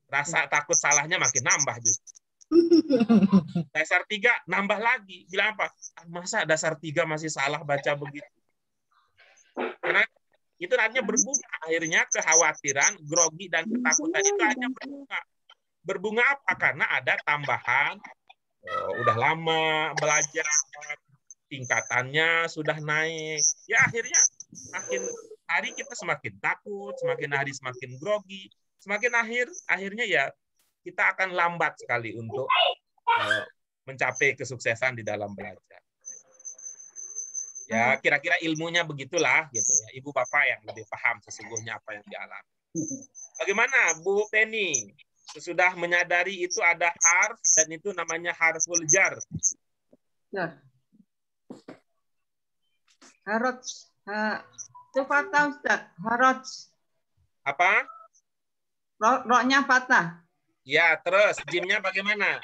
Rasa takut salahnya makin nambah justru. Dasar 3 nambah lagi. Bilang apa? Masa dasar 3 masih salah baca begitu? Karena itu artinya berbunga. Akhirnya kekhawatiran, grogi, dan ketakutan itu hanya berbunga. Berbunga apa? Karena ada tambahan, udah lama belajar, tingkatannya sudah naik. Ya akhirnya makin hari kita semakin takut, semakin hari semakin grogi, semakin akhirnya ya kita akan lambat sekali untuk mencapai kesuksesan di dalam belajar. Ya, kira-kira ilmunya begitulah gitu ya. Ibu Bapak yang lebih paham sesungguhnya apa yang dialami. Bagaimana Bu Penny? Sesudah menyadari itu ada harf dan itu namanya harful jar. Ya. Haraj. Itu fathah, Ustaz. Haraj. Apa? Roknya fathah. Ya, terus jimnya bagaimana?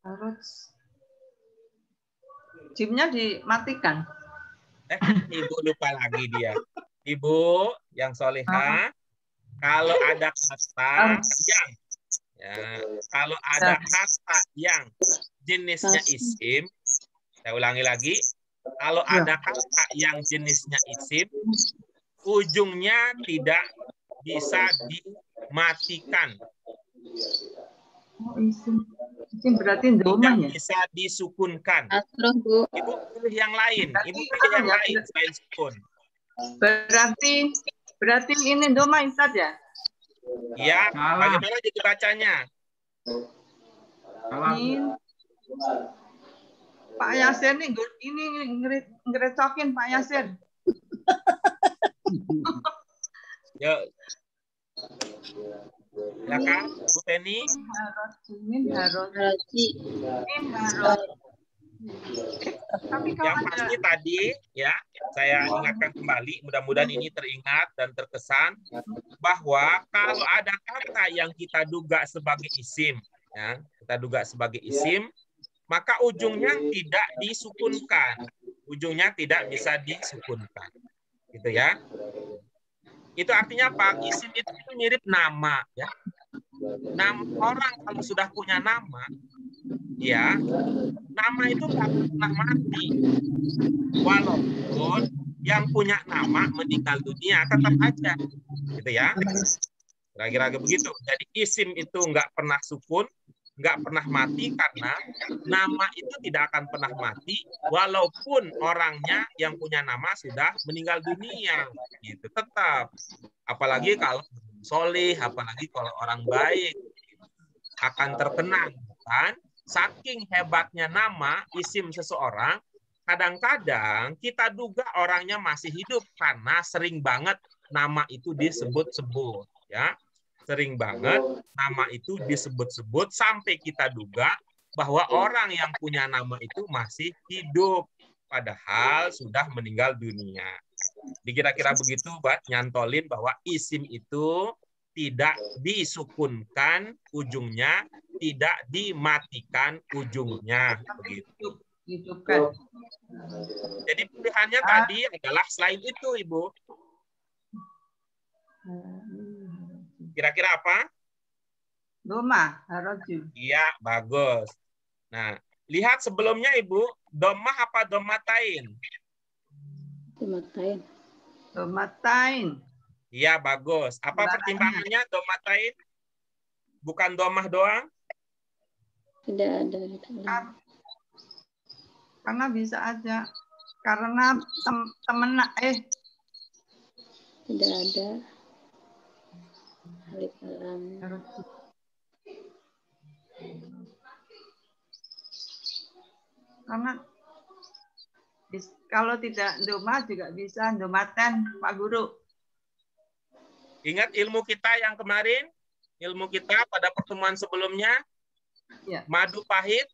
Haraj. Jimnya dimatikan. Ibu lupa lagi dia. Ibu yang solehah, kalau ada kata yang, kalau ada kata yang jenisnya isim, saya ulangi lagi, kalau ada kata yang jenisnya isim, ujungnya tidak bisa dimatikan. Isim berarti domah ya? Bisa disukunkan. Bu. Ibu pilih yang lain. Ibu pilih yang lain selain sukun. Berarti ini domah Ustaz ya? Iya. Bagaimana jadi bacanya? Pak Yasir nih, ini ngerecokin Pak Yasir. Yuk. Ya kan, Bu Penny? Yang pasti tadi ya, saya ingatkan kembali, mudah-mudahan ini teringat dan terkesan bahwa kalau ada kata yang kita duga sebagai isim, ya, kita duga sebagai isim, maka ujungnya tidak disukunkan, ujungnya tidak bisa disukunkan, gitu ya. Itu artinya apa? Isim itu mirip nama, ya. Nama orang kalau sudah punya nama, ya, nama itu nggak pernah mati. Walaupun yang punya nama meninggal dunia, tetap aja, gitu ya. Kira-kira begitu. Jadi isim itu nggak pernah sukun, nggak pernah mati karena nama itu tidak akan pernah mati walaupun orangnya yang punya nama sudah meninggal dunia, gitu tetap. Apalagi kalau solih, apalagi kalau orang baik akan terkenang, kan? Saking hebatnya nama isim seseorang, kadang-kadang kita duga orangnya masih hidup karena sering banget nama itu disebut-sebut, ya. Sering banget nama itu disebut-sebut sampai kita duga bahwa orang yang punya nama itu masih hidup padahal sudah meninggal dunia. Dikira-kira begitu, Mbak, nyantolin bahwa isim itu tidak disukunkan ujungnya, tidak dimatikan ujungnya, begitu. Jadi pilihannya tadi adalah selain itu, Ibu. Kira-kira apa? Doma, haraju. Iya, bagus. Nah, lihat sebelumnya Ibu, domah apa domatain? Dimatain. Domatain. Iya, bagus. Apa Barangnya. pertimbangannya domatain? Bukan domah doang? Tidak ada. Karena bisa aja. Karena Tidak ada. Alif lam. Karena kalau tidak doma juga bisa domaten, Pak Guru. Ingat ilmu kita yang kemarin? Ilmu kita pada pertemuan sebelumnya? Ya. Madu pahit?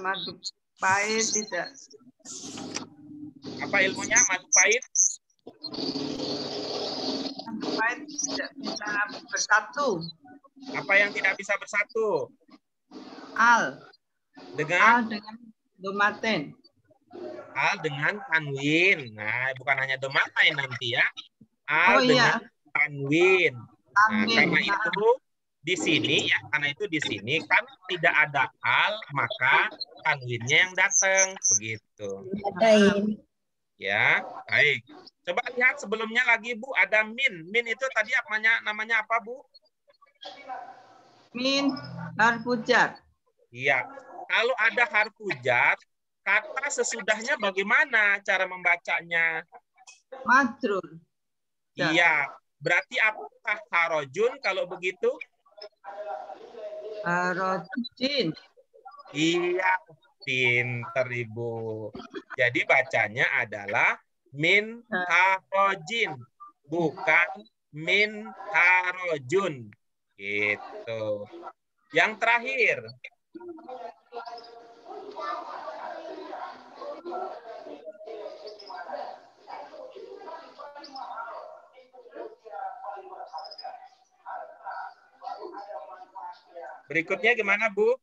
Madu pahit tidak. Apa ilmunya madu pahit? Madu pahit tidak bisa bersatu. Apa yang tidak bisa bersatu? Al Dengan domaten. al dengan tanwin. Nah, bukan hanya domatain nanti ya. Al dengan tanwin. Nah, karena itu di sini ya, karena itu di sini kan tidak ada al, maka tanwinnya yang datang begitu. Dimatain. Ya, baik. Coba lihat sebelumnya lagi Bu, ada min. Min itu tadi namanya apa Bu? Min harfu jar. Iya. Kalau ada harfu jar, kata sesudahnya bagaimana cara membacanya? Majrur. Iya. Berarti apakah harojun kalau begitu? Harojin. Iya, pinter Ibu. Jadi bacanya adalah min harojin, bukan min harojun. Gitu. Yang terakhir. Berikutnya gimana Bu?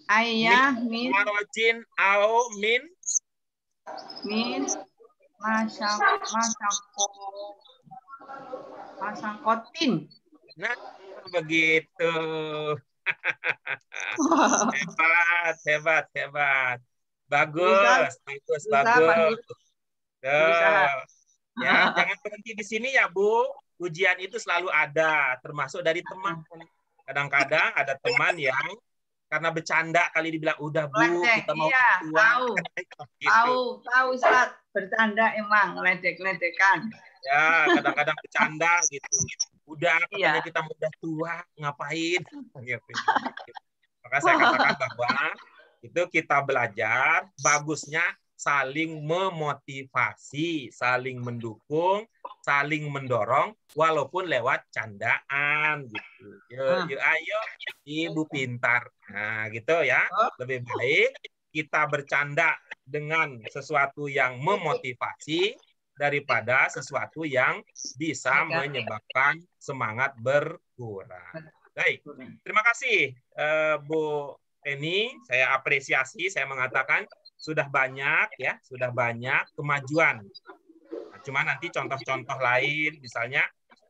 Ayah min harojin au min masakotin. Nah, begitu. Hebat. Bagus. Ya, jangan berhenti di sini ya, Bu. Ujian itu selalu ada, termasuk dari teman. Kadang-kadang ada teman yang karena bercanda kali dibilang udah Bu, kita mau Tahu Ustaz, bercanda emang ledek-ledekan. Ya, kadang-kadang bercanda gitu. Udah katanya kita udah tua, ngapain? Gitu. Maka saya katakan bahwa itu kita belajar, bagusnya saling memotivasi, saling mendukung, saling mendorong, walaupun lewat candaan gitu. Ayo, Ibu pintar. Nah, gitu ya. Lebih baik kita bercanda dengan sesuatu yang memotivasi daripada sesuatu yang bisa menyebabkan semangat berkurang. Baik, terima kasih Bu Penny. Saya apresiasi, saya mengatakan sudah banyak ya, sudah banyak kemajuan. Nah, cuma nanti contoh-contoh lain, misalnya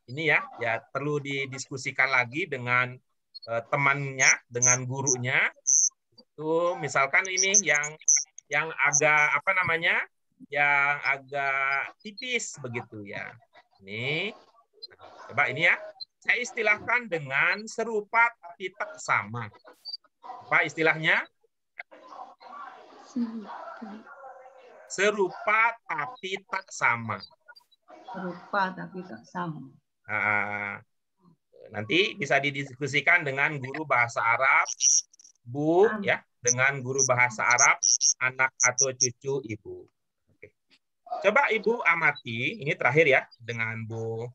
ini ya perlu didiskusikan lagi dengan temannya, dengan gurunya. Itu misalkan ini yang agak apa namanya, yang agak tipis begitu ya. Ini, coba ini ya, saya istilahkan dengan serupa tapi tak sama. Apa istilahnya? Serupa tapi tak sama. Serupa tapi tak sama. Nanti bisa didiskusikan dengan guru bahasa Arab, Bu, ya, dengan guru bahasa Arab, anak atau cucu Ibu. Oke. Coba Ibu amati, ini terakhir ya, dengan Bu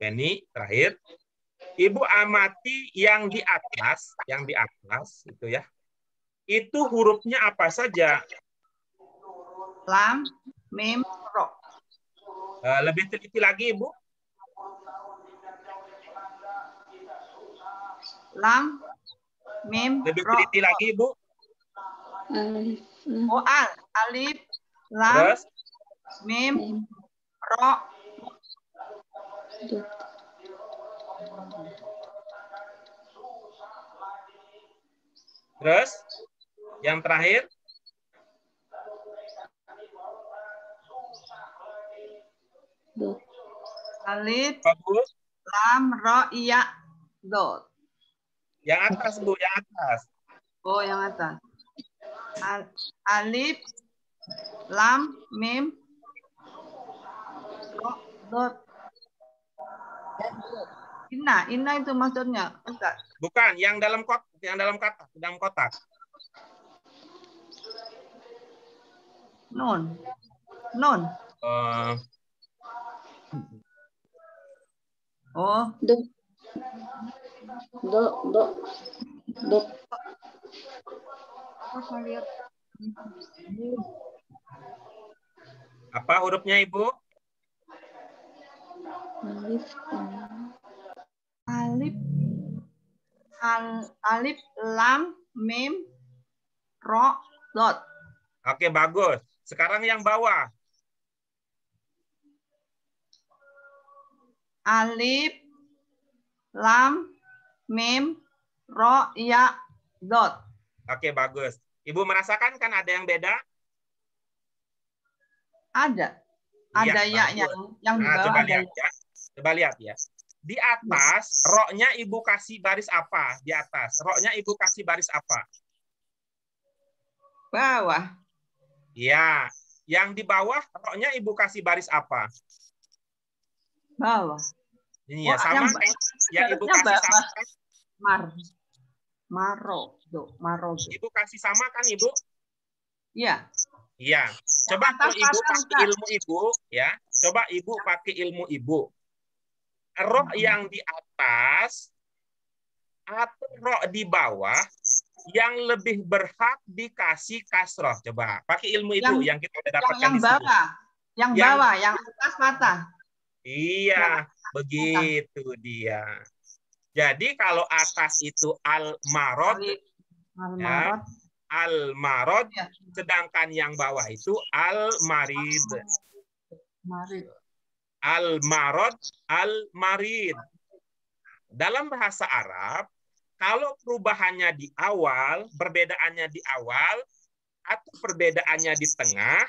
Penny terakhir. Ibu amati yang di atas itu ya. Itu hurufnya apa saja? Lam, mim, ro. Lebih teliti lagi, Ibu. Lam, mim, lebih ro. teliti lagi, Ibu. Alif, Alif, lam, terus mim, Mim. ro, Dot. Terus yang terakhir Dot. alif, bagus. lam, ro, iya, dot. Yang atas Bu, yang atas. Oh, yang atas. Alif, lam, mim, ro, dot. Inna itu maksudnya, Ustaz. Bukan, yang dalam kotak, dalam kotak. Nun. Eh, Oh, Dot. Dot. Dot. Dot. apa lihat? apa hurufnya Ibu? Alif. Alif, alif, lam, mim, ro, dot. Oke, bagus. Sekarang yang bawah. Alif, lam, mim, ro, ya, dot. Oke, bagus. Ibu merasakan kan ada yang beda? Ada. Iya, Ada ya bagus. yang di Nah, bawah coba ada lihat ya. Coba lihat ya. Di atas, roknya Ibu kasih baris apa? Di atas, roknya Ibu kasih baris apa? bawah. Iya. Yang di bawah, roknya Ibu kasih baris apa? Bawah. Ini ya, Oh, sama yang- kan? Yang Ibu harusnya kasih sama bawah. kan? Maro, maro. Ibu kasih sama kan, Ibu? Iya. Iya. Coba atas kalau Ibu pasang, pakai Ustaz. ilmu Ibu, ya. Coba Ibu pakai ilmu Ibu. Roh yang di atas atau roh di bawah yang lebih berhak dikasih kasroh. Coba pakai ilmu Ibu yang kita udah dapatkan Yang di sini. bawah. Yang Yang- bawah, yang atas patah. Iya, begitu dia. Jadi kalau atas itu al-marod, Al-marot. al-marod, Ya. sedangkan yang bawah itu al-marid. Marid. Al-marod, al-marid. Dalam bahasa Arab, kalau perubahannya di awal, perbedaannya di awal, atau perbedaannya di tengah,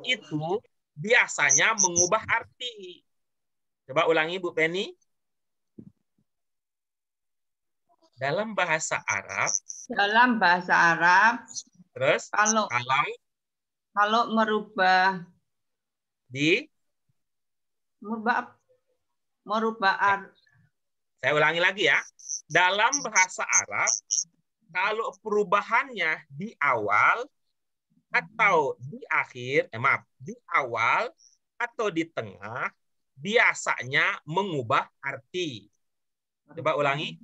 itu biasanya mengubah arti. Coba ulangi, Bu Penny. Dalam bahasa Arab, Dalam bahasa Arab, terus kalau merubah di, saya ulangi lagi ya. Dalam bahasa Arab, kalau perubahannya di awal atau di akhir, di awal atau di tengah, biasanya mengubah arti. Coba ulangi.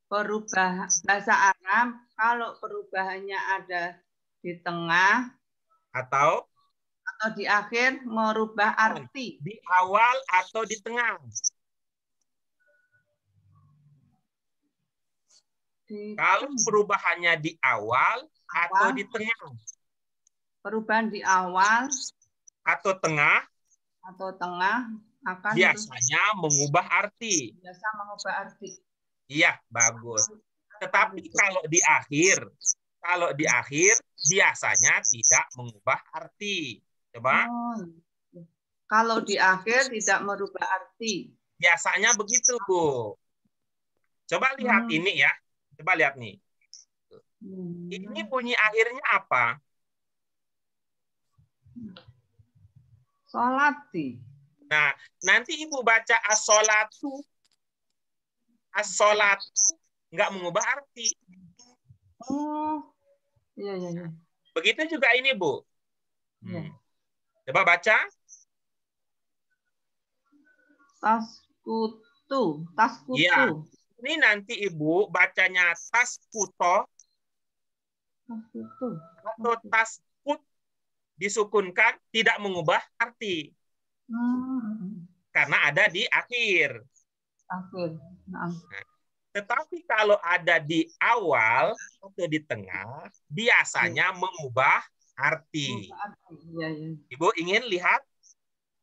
Perubah bahasa Arab, kalau perubahannya ada di tengah Atau di akhir, merubah arti. di awal atau di tengah. Kalau perubahannya di awal atau di tengah. Perubahan di awal Atau tengah, akan biasanya mengubah arti. biasa mengubah arti. Iya, bagus. Tetapi kalau di akhir biasanya tidak mengubah arti. Coba. Kalau di akhir tidak merubah arti. Biasanya begitu, Bu. Coba lihat ini ya. Coba lihat nih. Ini bunyi akhirnya apa? Sholati. Nah, nanti Ibu baca as-sholatu. As-sholatu nggak mengubah arti. Oh, iya. Begitu juga ini, Bu. Iya. Coba baca. Taskutu. Iya. Ini nanti Ibu bacanya taskuto atau taskut disukunkan tidak mengubah arti. Karena ada di akhir. Nah. Tetapi kalau ada di awal atau di tengah, biasanya mengubah arti. Iya, iya. Ibu ingin lihat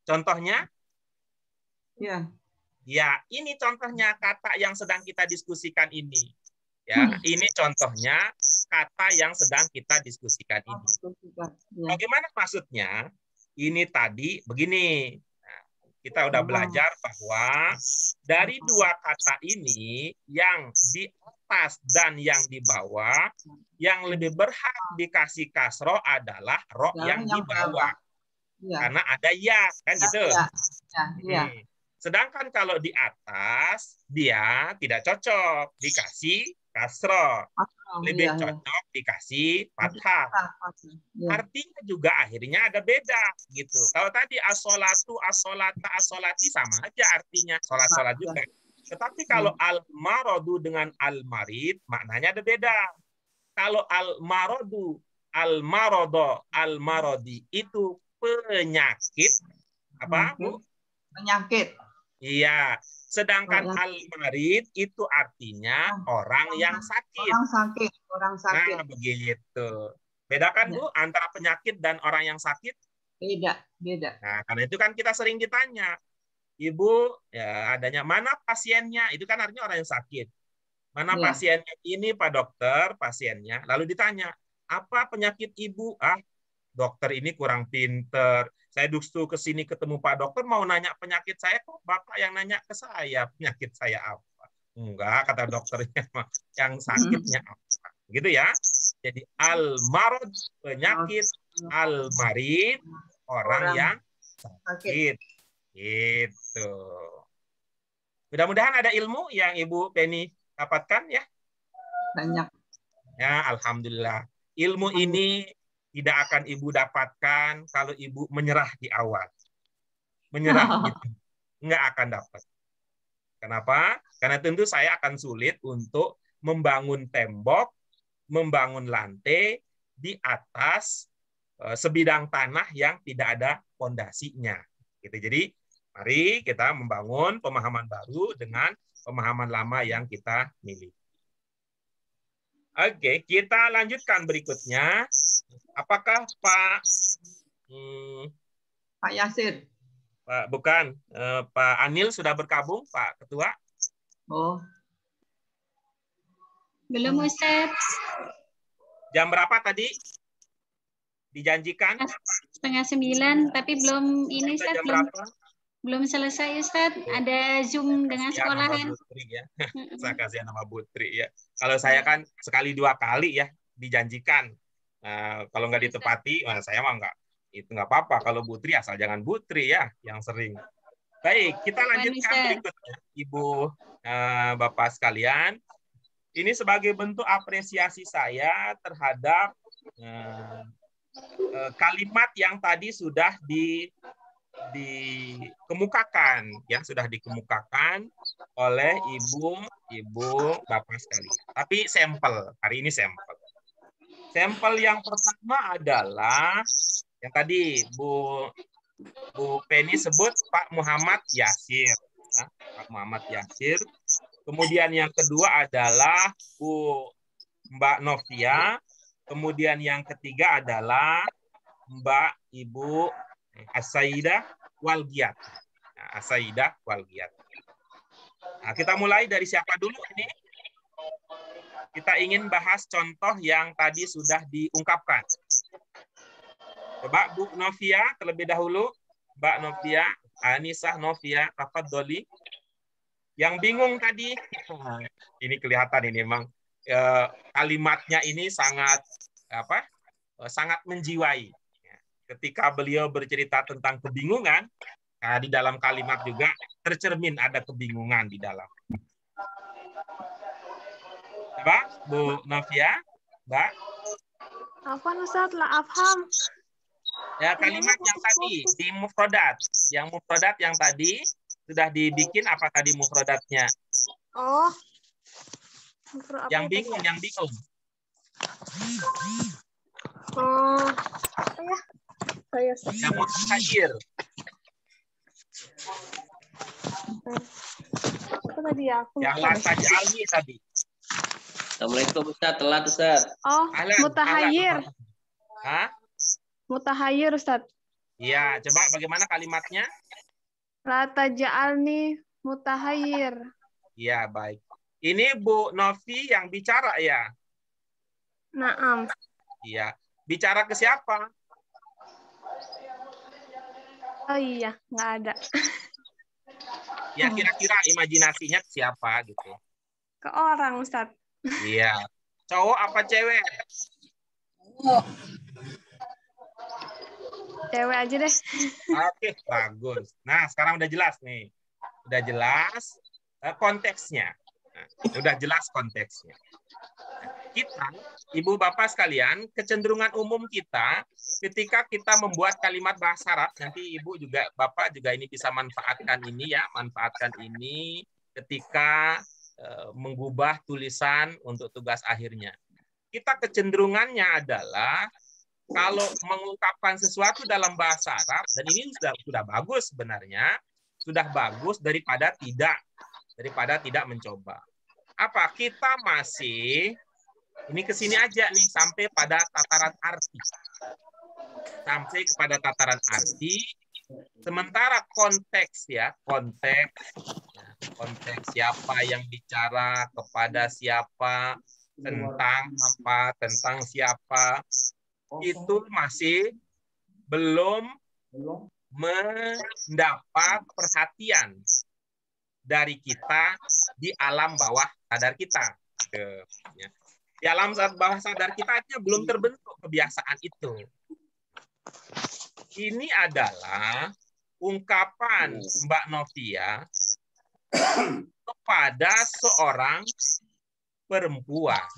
contohnya? Iya. Ya, ini contohnya kata yang sedang kita diskusikan ini. Ya, ini contohnya kata yang sedang kita diskusikan ini. Iya. Bagaimana maksudnya? Ini tadi begini. Nah, kita udah belajar bahwa dari dua kata ini, yang di atas dan yang di bawah, yang lebih berhak dikasih kasroh adalah roh yang di bawah. Iya. Karena ada ya, kan gitu. Iya. Iya. Sedangkan kalau di atas, dia tidak cocok dikasih kasroh. Lebih cocok dikasih fathah. Artinya juga akhirnya ada beda gitu. Kalau tadi as-sholatu, as-sholata, as-sholati sama aja artinya. Sholat-sholat juga. Tetapi kalau al-maradu dengan al-marid, maknanya ada beda. Kalau al-maradu, al-marodo, al-marodi itu penyakit, apa Bu? Penyakit. Iya. Sedangkan al-marid itu artinya orang yang sakit. Orang sakit. Nah, begitu. Bedakan Bu antara penyakit dan orang yang sakit? Beda. Nah, karena itu kan kita sering ditanya, Ibu, ya adanya mana pasiennya? Itu kan artinya orang yang sakit. Mana pasiennya? Ini Pak Dokter, pasiennya. Lalu ditanya, apa penyakit Ibu? Ah, dokter ini kurang pinter. Saya dulu ke sini ketemu Pak Dokter mau nanya penyakit saya, kok Bapak yang nanya ke saya penyakit saya apa? Enggak, kata dokternya, yang sakitnya apa? Gitu ya. Jadi al-marad penyakit, al-marid orang yang sakit. Gitu. Mudah-mudahan ada ilmu yang Ibu Penny dapatkan ya. Banyak. Ya, alhamdulillah. Ilmu ini tidak akan Ibu dapatkan kalau Ibu menyerah di awal. Menyerah gitu. Nggak akan dapat. Kenapa? Karena tentu saya akan sulit untuk membangun tembok, membangun lantai di atas sebidang tanah yang tidak ada fondasinya. Gitu. Jadi, mari kita membangun pemahaman baru dengan pemahaman lama yang kita miliki. Oke, kita lanjutkan berikutnya. Apakah Pak Yasir? Pak bukan, Pak Anil sudah bergabung, Pak Ketua? Oh. Belum, Ustaz. Jam berapa tadi? Dijanjikan? 8:30, tapi belum ini, Ustaz. Jam berapa? Belum selesai, Ustaz. Ada Zoom dengan sekolahan. Ya. Saya kasih nama Putri ya. Kalau saya kan sekali 2 kali ya dijanjikan. Kalau nggak ditepati, saya mah nggak. Itu nggak apa-apa. Kalau Putri asal jangan Putri ya yang sering. Baik, kita lanjutkan berikutnya, Ibu Bapak sekalian. Ini sebagai bentuk apresiasi saya terhadap kalimat yang tadi sudah dikemukakan, ya sudah dikemukakan oleh ibu bapak sekalian. Tapi sampel hari ini sampel. Sampel yang pertama adalah yang tadi Bu Penny sebut Pak Muhammad Yasir, ya, Pak Muhammad Yasir. Kemudian yang kedua adalah Mbak Novia. Kemudian yang ketiga adalah Ibu As-Saidah Walgiat. As-Saidah Walgiat. Nah, kita mulai dari siapa dulu ini? Kita ingin bahas contoh yang tadi sudah diungkapkan. Coba Bu Novia terlebih dahulu. Mbak Novia, Anisah Novia, tafadholi. Yang bingung tadi, ini kelihatan ini memang kalimatnya ini sangat sangat menjiwai. Ketika beliau bercerita tentang kebingungan, di dalam kalimat juga tercermin ada kebingungan di dalam. Coba, Bu Novia, Mbak. Afwan Ustaz, la afham. Ya, kalimat yang tadi di mufradat. Yang mufradat yang tadi sudah dibikin apa tadi mufradatnya? Oh. Yang bingung. Oh. Saya yang mutakhir. Apa tadi ya? Yang lataj alwi tadi. Assalamualaikum Ustaz, telat Ustaz. Oh, mutahayyir. Hah? Mutahayyir, Ustaz. Iya, coba bagaimana kalimatnya? La taj'alni mutahayyir. Iya, baik. Ini Bu Novi yang bicara ya? Naam. Iya. Bicara ke siapa? Oh iya, nggak ada. Ya, kira-kira imajinasinya ke siapa gitu. Ke orang, Ustaz. Iya. Cowok apa cewek? Cewek aja deh. Oke, bagus. Nah, sekarang udah jelas nih. Udah jelas konteksnya. Nah, udah jelas konteksnya. Kita, Ibu Bapak sekalian, kecenderungan umum kita ketika kita membuat kalimat bahasa Arab, nanti Ibu juga, Bapak juga ini bisa manfaatkan ini ya, manfaatkan ini ketika mengubah tulisan untuk tugas akhirnya. Kita kecenderungannya adalah kalau mengungkapkan sesuatu dalam bahasa Arab, dan ini sudah bagus sebenarnya, sudah bagus daripada tidak mencoba. Apa? Kita masih ini ke sini aja nih sampai pada tataran arti. Sampai kepada tataran arti, sementara konteks ya, konteks siapa yang bicara, kepada siapa, tentang apa, tentang siapa, itu masih belum mendapat perhatian dari kita di alam bawah sadar kita. Di alam bawah sadar kita aja belum terbentuk kebiasaan itu. Ini adalah ungkapan Mbak Novia kepada seorang perempuan.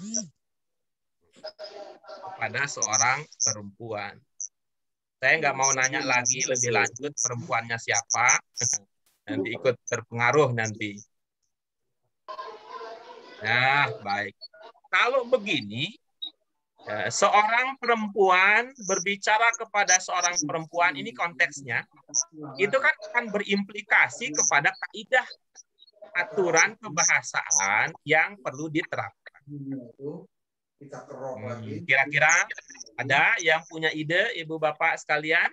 Kepada seorang perempuan. Saya nggak mau nanya lagi lebih lanjut perempuannya siapa. Nanti ikut terpengaruh nanti. Nah, baik. Kalau begini, seorang perempuan berbicara kepada seorang perempuan, ini konteksnya, itu kan akan berimplikasi kepada kaidah aturan kebahasaan yang perlu diterapkan. Kira-kira ada yang punya ide, Ibu Bapak sekalian?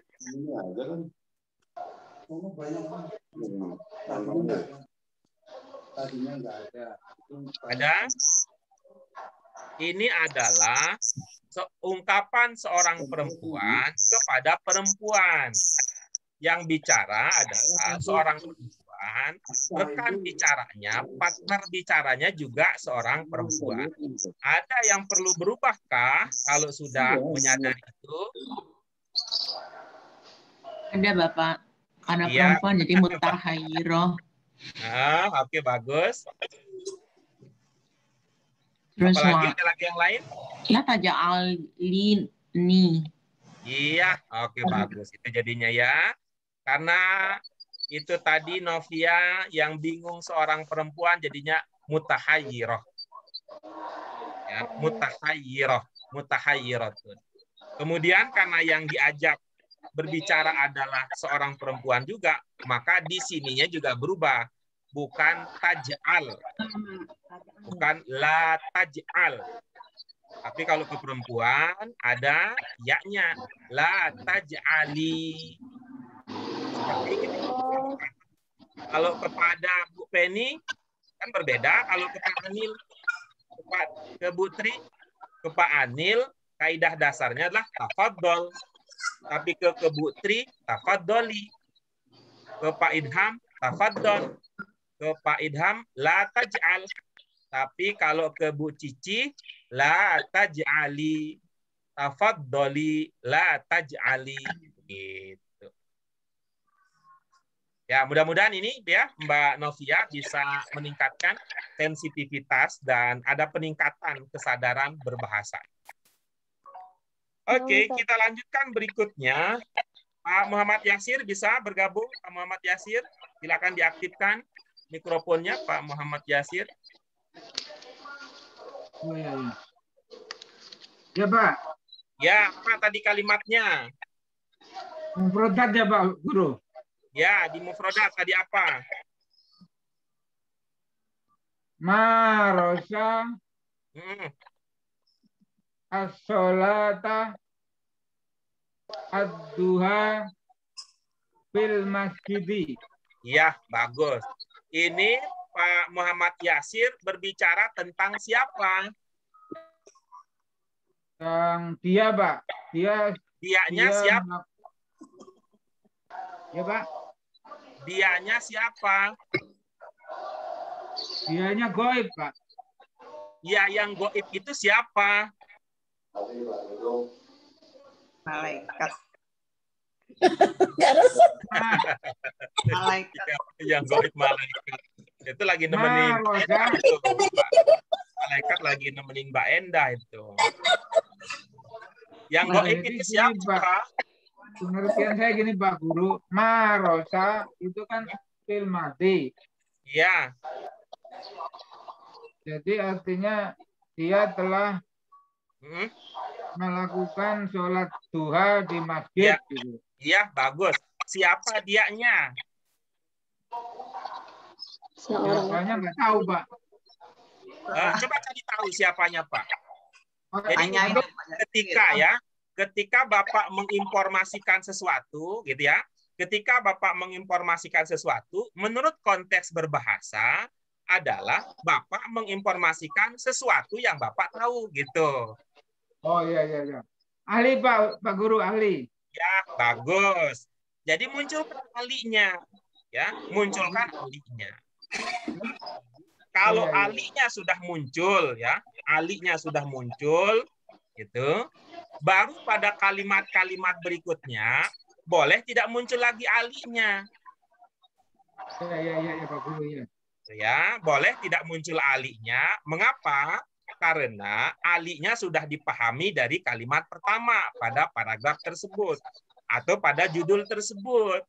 Ada? Ini adalah ungkapan seorang perempuan kepada perempuan. Yang bicara adalah seorang perempuan, rekan bicaranya, partner bicaranya juga seorang perempuan. Ada yang perlu berubahkah kalau sudah menyadari itu? Ada Bapak, karena Iya. perempuan jadi mutahayyirah. Nah, oke, bagus. Terus Apalagi ada lagi yang lain? La taj'alni. Iya, oke, bagus. Itu jadinya ya. Karena itu tadi Novia yang bingung seorang perempuan jadinya mutahayyirah. Ya, mutahayyiratun. Kemudian karena yang diajak berbicara adalah seorang perempuan juga, maka di sininya juga berubah. Bukan taj'al. Bukan la taj'al. Tapi kalau ke perempuan ada yaknya la taj'ali. Seperti ini. Kalau kepada Bu Penny kan berbeda. Kalau ke Pak Anil, ke Bu Tri, ke Pak Anil, kaidah dasarnya adalah tafaddol. Tapi ke Bu Tri, tafaddoli. Ke Pak Idham, tafaddol. Ke Pak Idham, la taj'al. Tapi kalau ke Bu Cici, la taj'ali. Tafaddoli, la taj'ali. Gitu. Ya, mudah-mudahan ini ya Mbak Novia bisa meningkatkan sensitivitas dan ada peningkatan kesadaran berbahasa. Oke, kita lanjutkan berikutnya. Pak Muhammad Yasir bisa bergabung. Pak Muhammad Yasir, silakan diaktifkan mikrofonnya Pak Muhammad Yasir. Oh, ya, ya. Ya, Pak. Ya, apa tadi kalimatnya? Mufradat ya, Pak Guru. Ya, di mufradat tadi apa? Marosa as-sholata ad-duha fil masjidi. Iya, bagus. Ini Pak Muhammad Yasir berbicara tentang siapa? Yang dia, Pak. Dianya dia siapa? Ya, Pak. Dianya siapa? Dianya goib, Pak. Ya, yang goib itu siapa? Malaikat. Malaikat. Yang goib malaikat. Itu lagi nemenin Marosa. Endah itu, Pak. Malaikat lagi nemenin Mbak Endah itu. Yang goib Jadi itu gini, siapa? Pak. Pengertian saya gini, Pak Guru. Marosa itu kan fil madi. Iya. Jadi artinya dia telah Hmm? melakukan sholat duha di masjid. Ya. Gitu. Iya, bagus. Siapa dianya? Seorang. Siapanya nggak tahu, Pak. Coba cari tahu siapanya, Pak. Jadi Tanyain ini ketika Bapak menginformasikan sesuatu, gitu ya. Ketika Bapak menginformasikan sesuatu, menurut konteks berbahasa adalah Bapak menginformasikan sesuatu yang Bapak tahu, gitu. Oh iya. Ahli, Pak Guru, ahli. Ya, bagus. Jadi munculkan ahlinya, ya, munculkan ahlinya. Kalau Iya. ahlinya sudah muncul, ya, ahlinya sudah muncul, gitu. Baru pada kalimat-kalimat berikutnya boleh tidak muncul lagi ahlinya. Iya, Pak Guru, ya. Ya, boleh tidak muncul ahlinya. Mengapa? Karena ahlinya sudah dipahami dari kalimat pertama pada paragraf tersebut atau pada judul tersebut.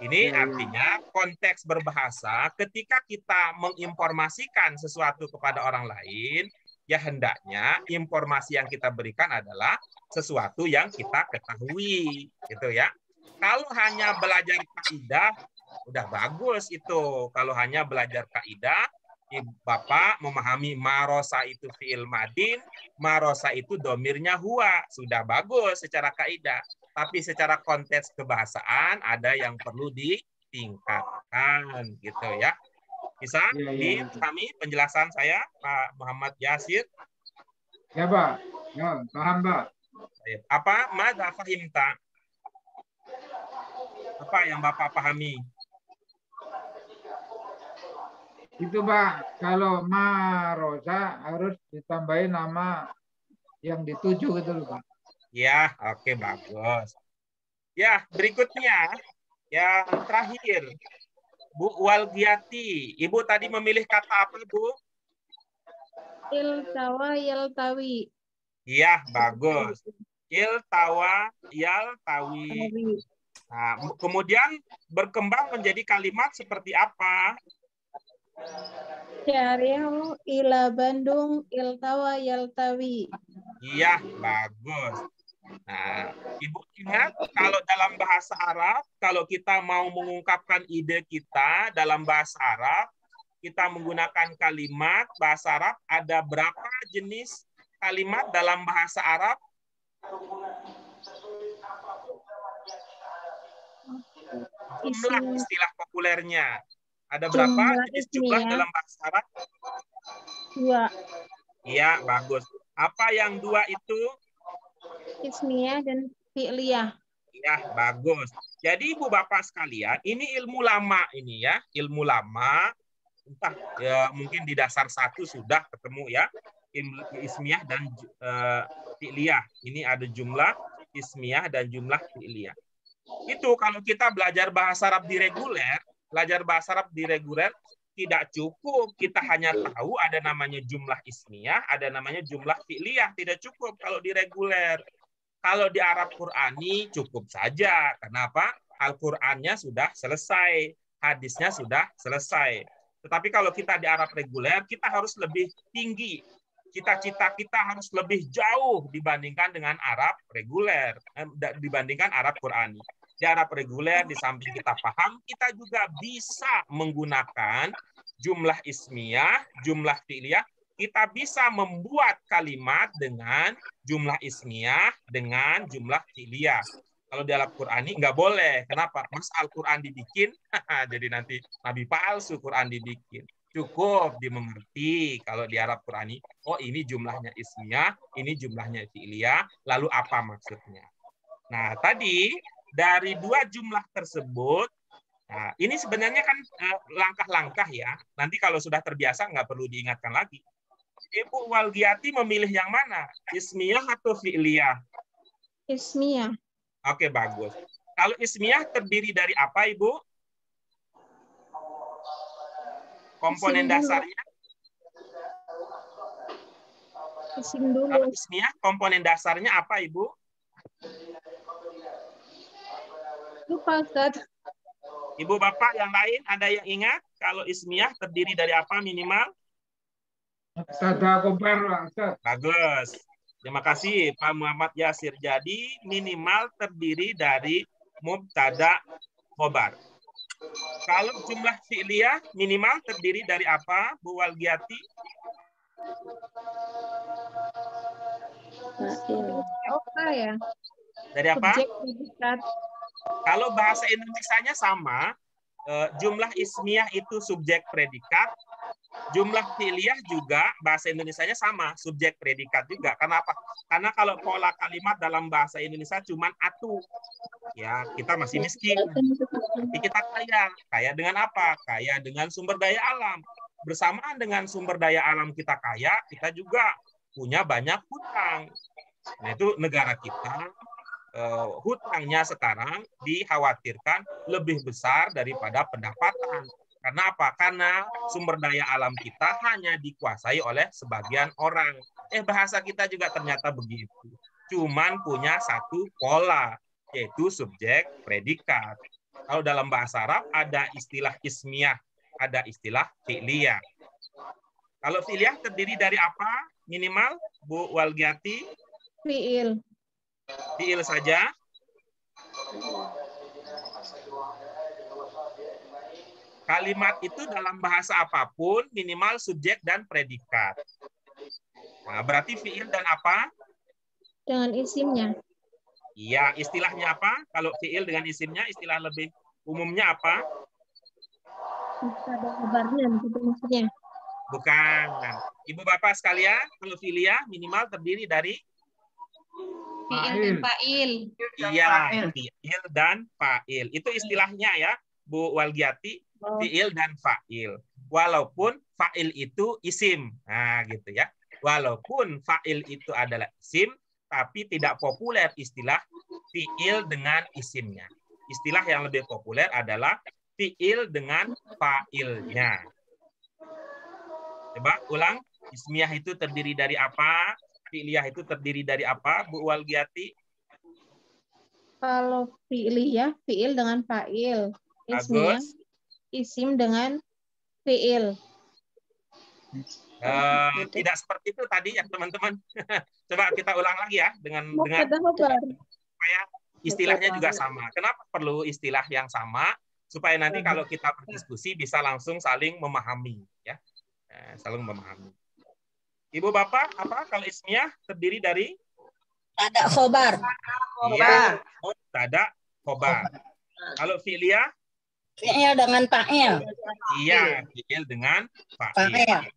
Ini artinya konteks berbahasa ketika kita menginformasikan sesuatu kepada orang lain, ya hendaknya informasi yang kita berikan adalah sesuatu yang kita ketahui, gitu ya. Kalau hanya belajar kaidah, udah bagus itu. Kalau hanya belajar kaidah, Bapak memahami marosa itu fi'il madin, marosa itu domirnya huwa. Sudah bagus secara kaidah. Tapi secara konteks kebahasaan ada yang perlu ditingkatkan, gitu ya. Bisa dipahami penjelasan saya, Pak Muhammad Yasir? Ya, Pak. Ya, paham, Pak. Apa? Madza fahimta? Apa yang Bapak pahami? Itu, Pak, kalau marosa harus ditambahin nama yang dituju gitu loh, Pak. Ya, oke, bagus. Ya, berikutnya yang terakhir, Bu Walgiati. Ibu tadi memilih kata apa, Bu? Iltawa yaltawi. Iya, bagus. Iltawa yaltawi. Nah, kemudian berkembang menjadi kalimat seperti apa? Syari'u ila Bandung iltawa yaltawi. Iya, bagus. Nah, Ibu ingat kalau dalam bahasa Arab, kalau kita mau mengungkapkan ide kita dalam bahasa Arab, kita menggunakan kalimat bahasa Arab, ada berapa jenis kalimat dalam bahasa Arab? Jumlah istilah populernya. Ada berapa jenis jumlah dalam bahasa Arab? 2. Iya, bagus. Apa yang 2 itu? Ismiyah dan fi'liyah. Ya, bagus. Jadi Ibu Bapak sekalian, ini ilmu lama ini ya, ilmu lama. Entah ya, mungkin di dasar 1 sudah ketemu ya, ismiyah dan fi'liyah. Ini ada jumlah ismiyah dan jumlah fi'liyah. Itu kalau kita belajar bahasa Arab di reguler, tidak cukup kita hanya tahu ada namanya jumlah ismiyah, ada namanya jumlah fi'liyah, tidak cukup kalau di reguler. Kalau di Arab Qur'ani cukup saja. Kenapa? Al-Qur'annya sudah selesai, hadisnya sudah selesai. Tetapi kalau kita di Arab reguler, kita harus lebih tinggi. Cita-cita kita harus lebih jauh dibandingkan dengan Arab reguler, dibandingkan Arab Qur'ani. Di Arab reguler, di samping kita paham, kita juga bisa menggunakan jumlah ismiyah, jumlah fi'liyah kita bisa membuat kalimat dengan jumlah ismiyah dengan jumlah fi'liyah. Kalau di Al-Qur'ani nggak boleh. Kenapa? Mas Al-Qur'an dibikin, jadi nanti nabi palsu Qur'an dibikin. Cukup dimengerti kalau di Arab Qur'ani, oh ini jumlahnya ismiyah, ini jumlahnya fi'liyah, lalu apa maksudnya. Nah, tadi dari dua jumlah tersebut, nah, ini sebenarnya kan langkah-langkah ya. Nanti kalau sudah terbiasa nggak perlu diingatkan lagi. Ibu Walgiati memilih yang mana? Ismiyah atau fi'liyah? Ismiyah. Oke, bagus. Kalau ismiyah terdiri dari apa, Ibu? Komponen Isim dulu. dasarnya? Isim dulu. Kalau ismiyah, komponen dasarnya apa, Ibu? Lupa, Ustaz. Ibu Bapak yang lain ada yang ingat? Kalau ismiyah terdiri dari apa minimal? Mubtada khobar, Ustaz. Bagus. Terima kasih Pak Muhammad Yasir. Jadi minimal terdiri dari mubtada khobar. Kalau jumlah fi'liyah minimal terdiri dari apa, Bu Walgiati? Oke ya. Dari apa? Subjek predikat. Kalau bahasa Indonesianya sama, jumlah ismiyah itu subjek predikat, jumlah fi'liyah juga bahasa Indonesianya sama, subjek predikat juga. Kenapa? Karena kalau pola kalimat dalam bahasa Indonesia cuma atu. Ya, kita masih miskin. Tapi kita kaya. Kaya dengan apa? Kaya dengan sumber daya alam. Bersamaan dengan sumber daya alam kita kaya, kita juga punya banyak hutang. Nah, itu negara kita hutangnya sekarang dikhawatirkan lebih besar daripada pendapatan. Karena apa? Karena sumber daya alam kita hanya dikuasai oleh sebagian orang. Bahasa kita juga ternyata begitu. Cuman punya satu pola, yaitu subjek predikat. Kalau dalam bahasa Arab ada istilah ismiyah, ada istilah fi'liyah. Kalau fi'liyah terdiri dari apa? Minimal, Bu Walgiati? Fi'il. Fi'il saja. Kalimat itu dalam bahasa apapun minimal subjek dan predikat. Nah, berarti fi'il dan apa? Dengan isimnya. Iya, istilahnya apa? Kalau fi'il dengan isimnya, istilah lebih umumnya apa? Ada kabarnya, begitu maksudnya. Bukan. Ibu Bapak sekalian, kalau fi'liyah minimal terdiri dari Fi'il dan fa'il. iya, fi'il dan fa'il. Itu istilahnya ya, Bu Walgiati, fi'il dan fa'il. Walaupun fa'il itu isim. Nah, gitu ya. Walaupun fa'il itu adalah isim, tapi tidak populer istilah fi'il dengan isimnya. Istilah yang lebih populer adalah fi'il dengan fa'ilnya. Coba ulang. Ismiyah itu terdiri dari apa? Fi'liyah itu terdiri dari apa, Bu Walgiati? Kalau fi'liyah, fi'il dengan fa'il. Ismiyah, Bagus. isim dengan fi'il. Tidak seperti itu tadi ya teman-teman. Coba kita ulang lagi ya dengan supaya istilahnya juga sama. Kenapa perlu istilah yang sama? Supaya nanti kalau kita berdiskusi bisa langsung saling memahami ya. Saling memahami. Ibu Bapak, apa kalau ismiyah terdiri dari? Ada khobar. Iya, ada khobar. Kalau fi'liyah? Fi'il dengan fa'il. Iya, fi'il dengan fa'il.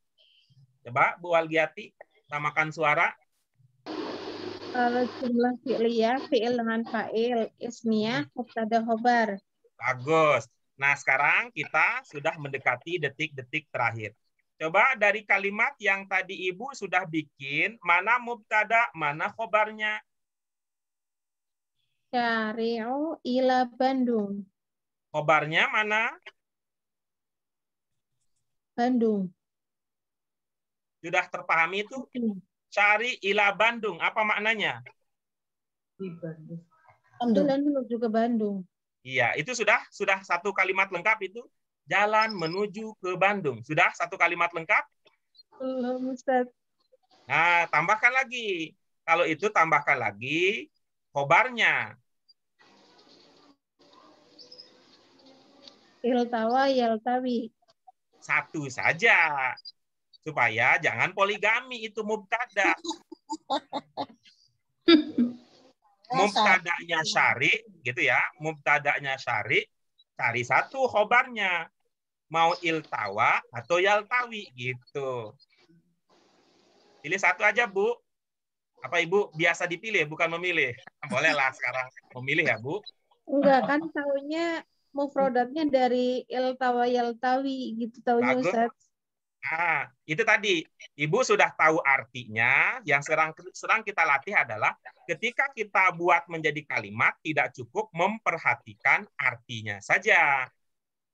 Coba Bu Walgiati, samakan suara. Kalau jumlah fi'liyah, fi'il dengan fa'il. Ismiyah, mubtada khobar. Bagus. Nah, sekarang kita sudah mendekati detik-detik terakhir. Coba dari kalimat yang tadi Ibu sudah bikin, mana mubtada, mana khobarnya? Syari'u ila Bandung. Khobarnya mana? Bandung. Sudah terpahami itu? Syari ila Bandung. Apa maknanya? Jalan menuju ke Bandung. Iya, itu sudah satu kalimat lengkap itu. Jalan menuju ke Bandung. Sudah satu kalimat lengkap? Belum, Ustaz. Nah, tambahkan lagi. Kalau itu tambahkan lagi khobarnya. Iltawa, yaltawi. Satu saja. supaya jangan poligami, itu mubtada. Mubtadanya syari gitu ya, mubtadanya syari, cari satu khobarnya, mau iltawa atau yaltawi gitu. Pilih satu aja, Bu. Apa Ibu biasa dipilih bukan memilih? Bolehlah sekarang memilih ya, Bu. Enggak, kan taunya mufrodatnya dari iltawa yaltawi gitu taunya Bagus. Ustaz. Nah, itu tadi. Ibu sudah tahu artinya. Yang sedang kita latih adalah ketika kita buat menjadi kalimat, tidak cukup memperhatikan artinya saja.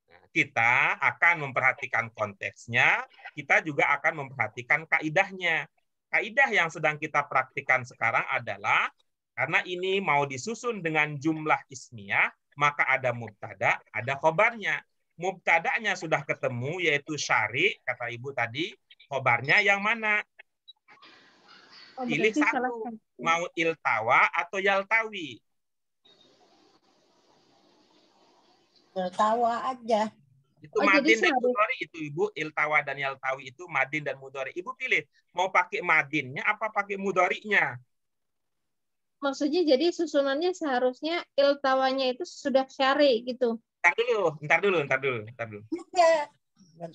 Nah, kita akan memperhatikan konteksnya, kita juga akan memperhatikan kaidahnya. Kaidah yang sedang kita praktikkan sekarang adalah, karena ini mau disusun dengan jumlah ismiyah, maka ada mubtada, ada khobarnya. Mubtadanya sudah ketemu, yaitu syari, kata Ibu tadi. Khobarnya yang mana? Oh, Pilih berarti salah satu. satu. Mau iltawa atau yaltawi? Tertawa aja. Itu Oh, jadi madin dan syari. mudhari itu, Ibu. Iltawa dan yaltawi itu madin dan mudhari. Ibu pilih, mau pakai madinnya apa pakai mudhari'nya? Maksudnya jadi susunannya seharusnya iltawanya itu sudah syari gitu. Ntar dulu. Ya.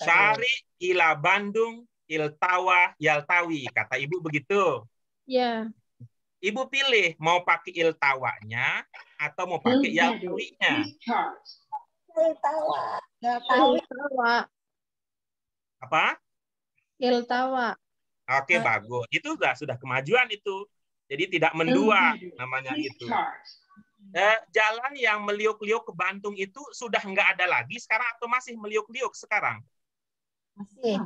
Syari ila Bandung iltawa yaltawi, kata Ibu begitu. Ya. Ibu pilih mau pakai iltawanya atau mau pakai yaltawinya. Tertawa. Nggak tahu. Iltawa. Apa? Iltawa. Oke, bagus. Itu sudah kemajuan itu. Jadi tidak mendua namanya itu. Jalan yang meliuk-liuk ke Bantung itu sudah nggak ada lagi sekarang atau masih meliuk-liuk sekarang? Masih.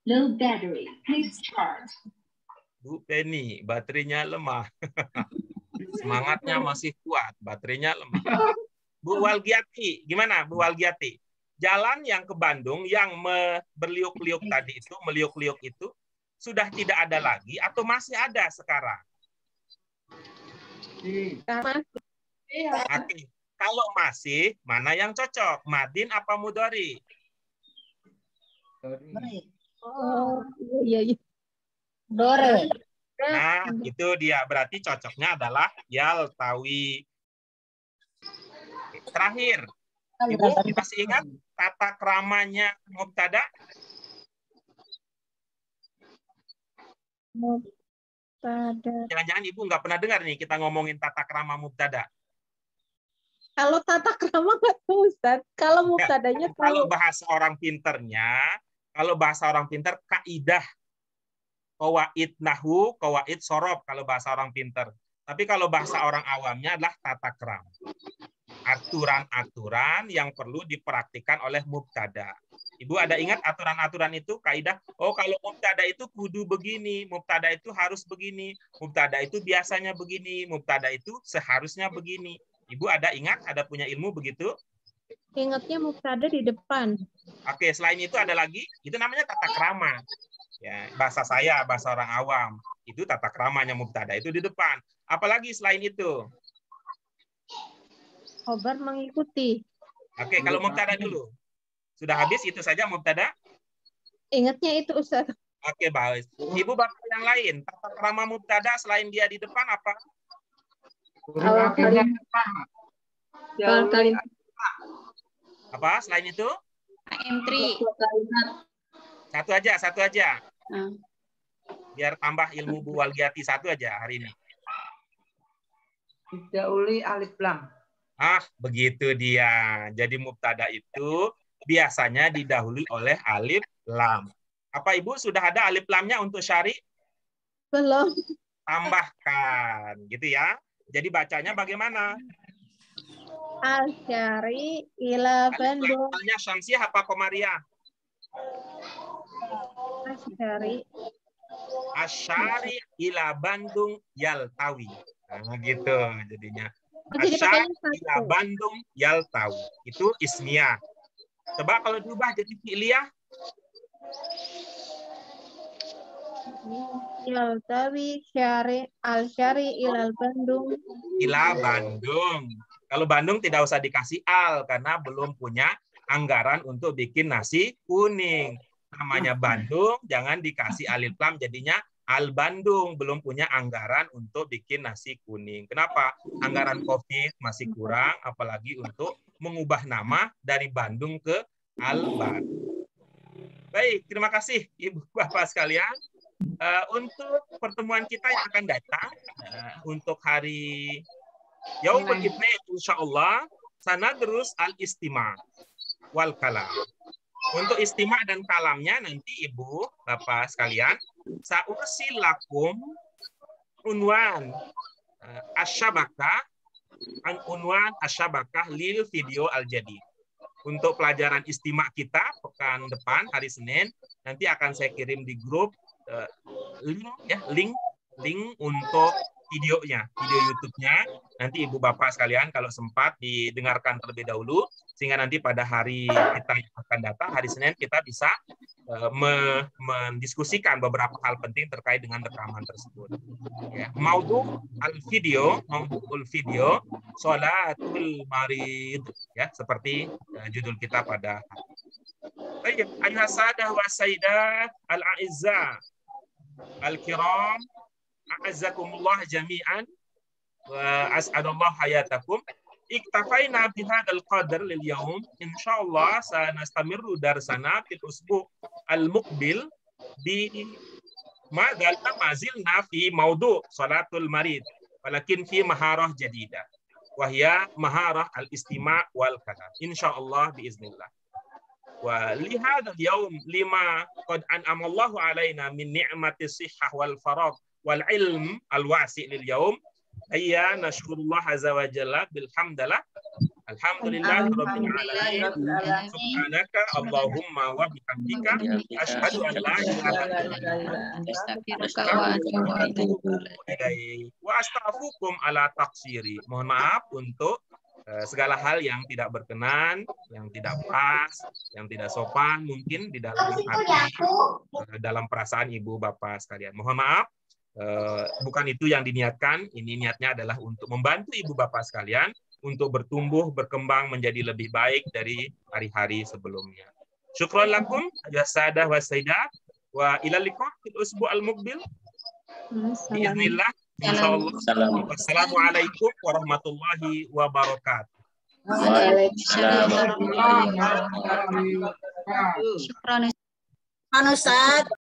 Low battery. Please charge. Bu Penny, baterainya lemah. Semangatnya masih kuat, baterainya lemah. Bu Walgiati, gimana Bu Walgiati? Jalan yang ke Bandung yang berliuk-liuk tadi itu, meliuk-liuk itu, sudah tidak ada lagi atau masih ada sekarang? Oke. Kalau masih, mana yang cocok? Madin apa mudhari? Oh, iya. Dore. Nah, itu dia. Berarti cocoknya adalah yaltawi. Terakhir, Ibu masih ingat tata keramanya mubtada? Mubtada. Jangan-jangan Ibu nggak pernah dengar nih kita ngomongin tata krama mubtada. Kalau tata krama nggak tahu Ustaz. Kalau mubtadanya Kalau tahu. bahasa orang pinter, kaidah, qawaid nahwu, qawaid sorob kalau bahasa orang pinter. Tapi kalau bahasa orang awamnya adalah tata krama. Aturan-aturan yang perlu dipraktikkan oleh mubtada. Ibu ada ingat aturan-aturan itu, kaidah? Oh, kalau mubtada itu kudu begini, mubtada itu harus begini, mubtada itu biasanya begini, mubtada itu seharusnya begini. Ibu ada ingat, ada punya ilmu begitu? Ingatnya mubtada di depan. Oke, selain itu ada lagi, itu namanya tata krama. Ya, bahasa saya, bahasa orang awam, itu tata kramanya mubtada itu di depan. Apalagi selain itu? Khobar mengikuti. Oke, kalau mubtada dulu. Sudah habis itu saja mubtada? Ingatnya itu Ustaz. Oke, bagus. Ibu bapak yang lain, tata krama mubtada selain dia di depan apa? Huruf akhirnya Awal kalimat. Apa selain itu? AM3. Satu aja. Biar tambah ilmu Bu Walgiati satu aja hari ini. Didahului alif lam. Ah, begitu dia. Jadi mubtada itu biasanya didahului oleh alif lam. Apa Ibu sudah ada alif lamnya untuk syari? Belum. Tambahkan, gitu ya. Jadi bacanya bagaimana? Al-syari ila Bandung. Alifnya syamsiah apa komariah? Al-syari. Asyari ila Bandung yaltawi. Nah, gitu jadinya. Jadi Asyari pakainya ila satu. Bandung yaltawi. Itu ismiyah. Coba kalau diubah jadi fi'liyah. Yaltawi syari al-syari ilal Bandung. Ila Bandung. Kalau Bandung tidak usah dikasih al karena belum punya anggaran untuk bikin nasi kuning. namanya Bandung, jangan dikasih alif lam jadinya Al Bandung, belum punya anggaran untuk bikin nasi kuning. Kenapa? Anggaran COVID masih kurang, apalagi untuk mengubah nama dari Bandung ke Al Bandung. Baik, terima kasih Ibu Bapak sekalian. Untuk pertemuan kita yang akan datang, untuk hari Yaumul Itsnain insyaallah, sanadrus al-istima' wal kalam. Untuk istima' dan kalamnya nanti Ibu Bapak sekalian, sa'ursil lakum unwan asyabakah unwan asyabakah lil video al-jadid. Untuk pelajaran istima' kita pekan depan hari Senin nanti akan saya kirim di grup link untuk videonya, video YouTube-nya. Nanti Ibu Bapak sekalian kalau sempat didengarkan terlebih dahulu, sehingga nanti pada hari kita yang akan datang, hari Senin, kita bisa mendiskusikan beberapa hal penting terkait dengan rekaman tersebut. Ya. Maudhu al-video, Sholatul Marid, ya, seperti judul kita pada hari. Baik, ayuhas sadah wa sayyidat al-a'izza al-kiram, a'azzakumullah jami'an wa as'adallah hayatakum. Iktafaina bihadzal qadar lil yaum. Insyaallah sanastamirru darsana fil usbu' al-muqbil bi ma zilna fi mawdu' salatul marid walakin fi maharah jadidah wa hiya maharah al-istima' wal kalam. Insyaallah biiznillah. Wa li hadzal yaum lima qad an'ama Allahu alaina min ni'mati sihhah wal faragh wal ilm al wasi' lil yaum ayya nashkurullah azza wa jalla bil hamdalah alhamdulillah rabbil alamin subhanaka allahumma wa bihamdika asyhadu an la ilaha illa anta wa astaghfirukum ala taqsiri. Mohon maaf untuk segala hal yang tidak berkenan, yang tidak pas, yang tidak sopan mungkin di dalam hati, dalam perasaan Ibu Bapak sekalian. Mohon maaf. Bukan itu yang diniatkan. Ini niatnya adalah untuk membantu Ibu Bapak sekalian untuk bertumbuh, berkembang menjadi lebih baik dari hari-hari sebelumnya. Syukran lakum ya sadah wa sayyidat wa ila liqa fil usbu' al-muqbil. Bismillah. Insyaallah. Wassalamualaikum warahmatullahi wabarakatuh. Waalaikumsalam. Waalaikumsalam warahmatullahi wabarakatuh. Syukran Ustaz.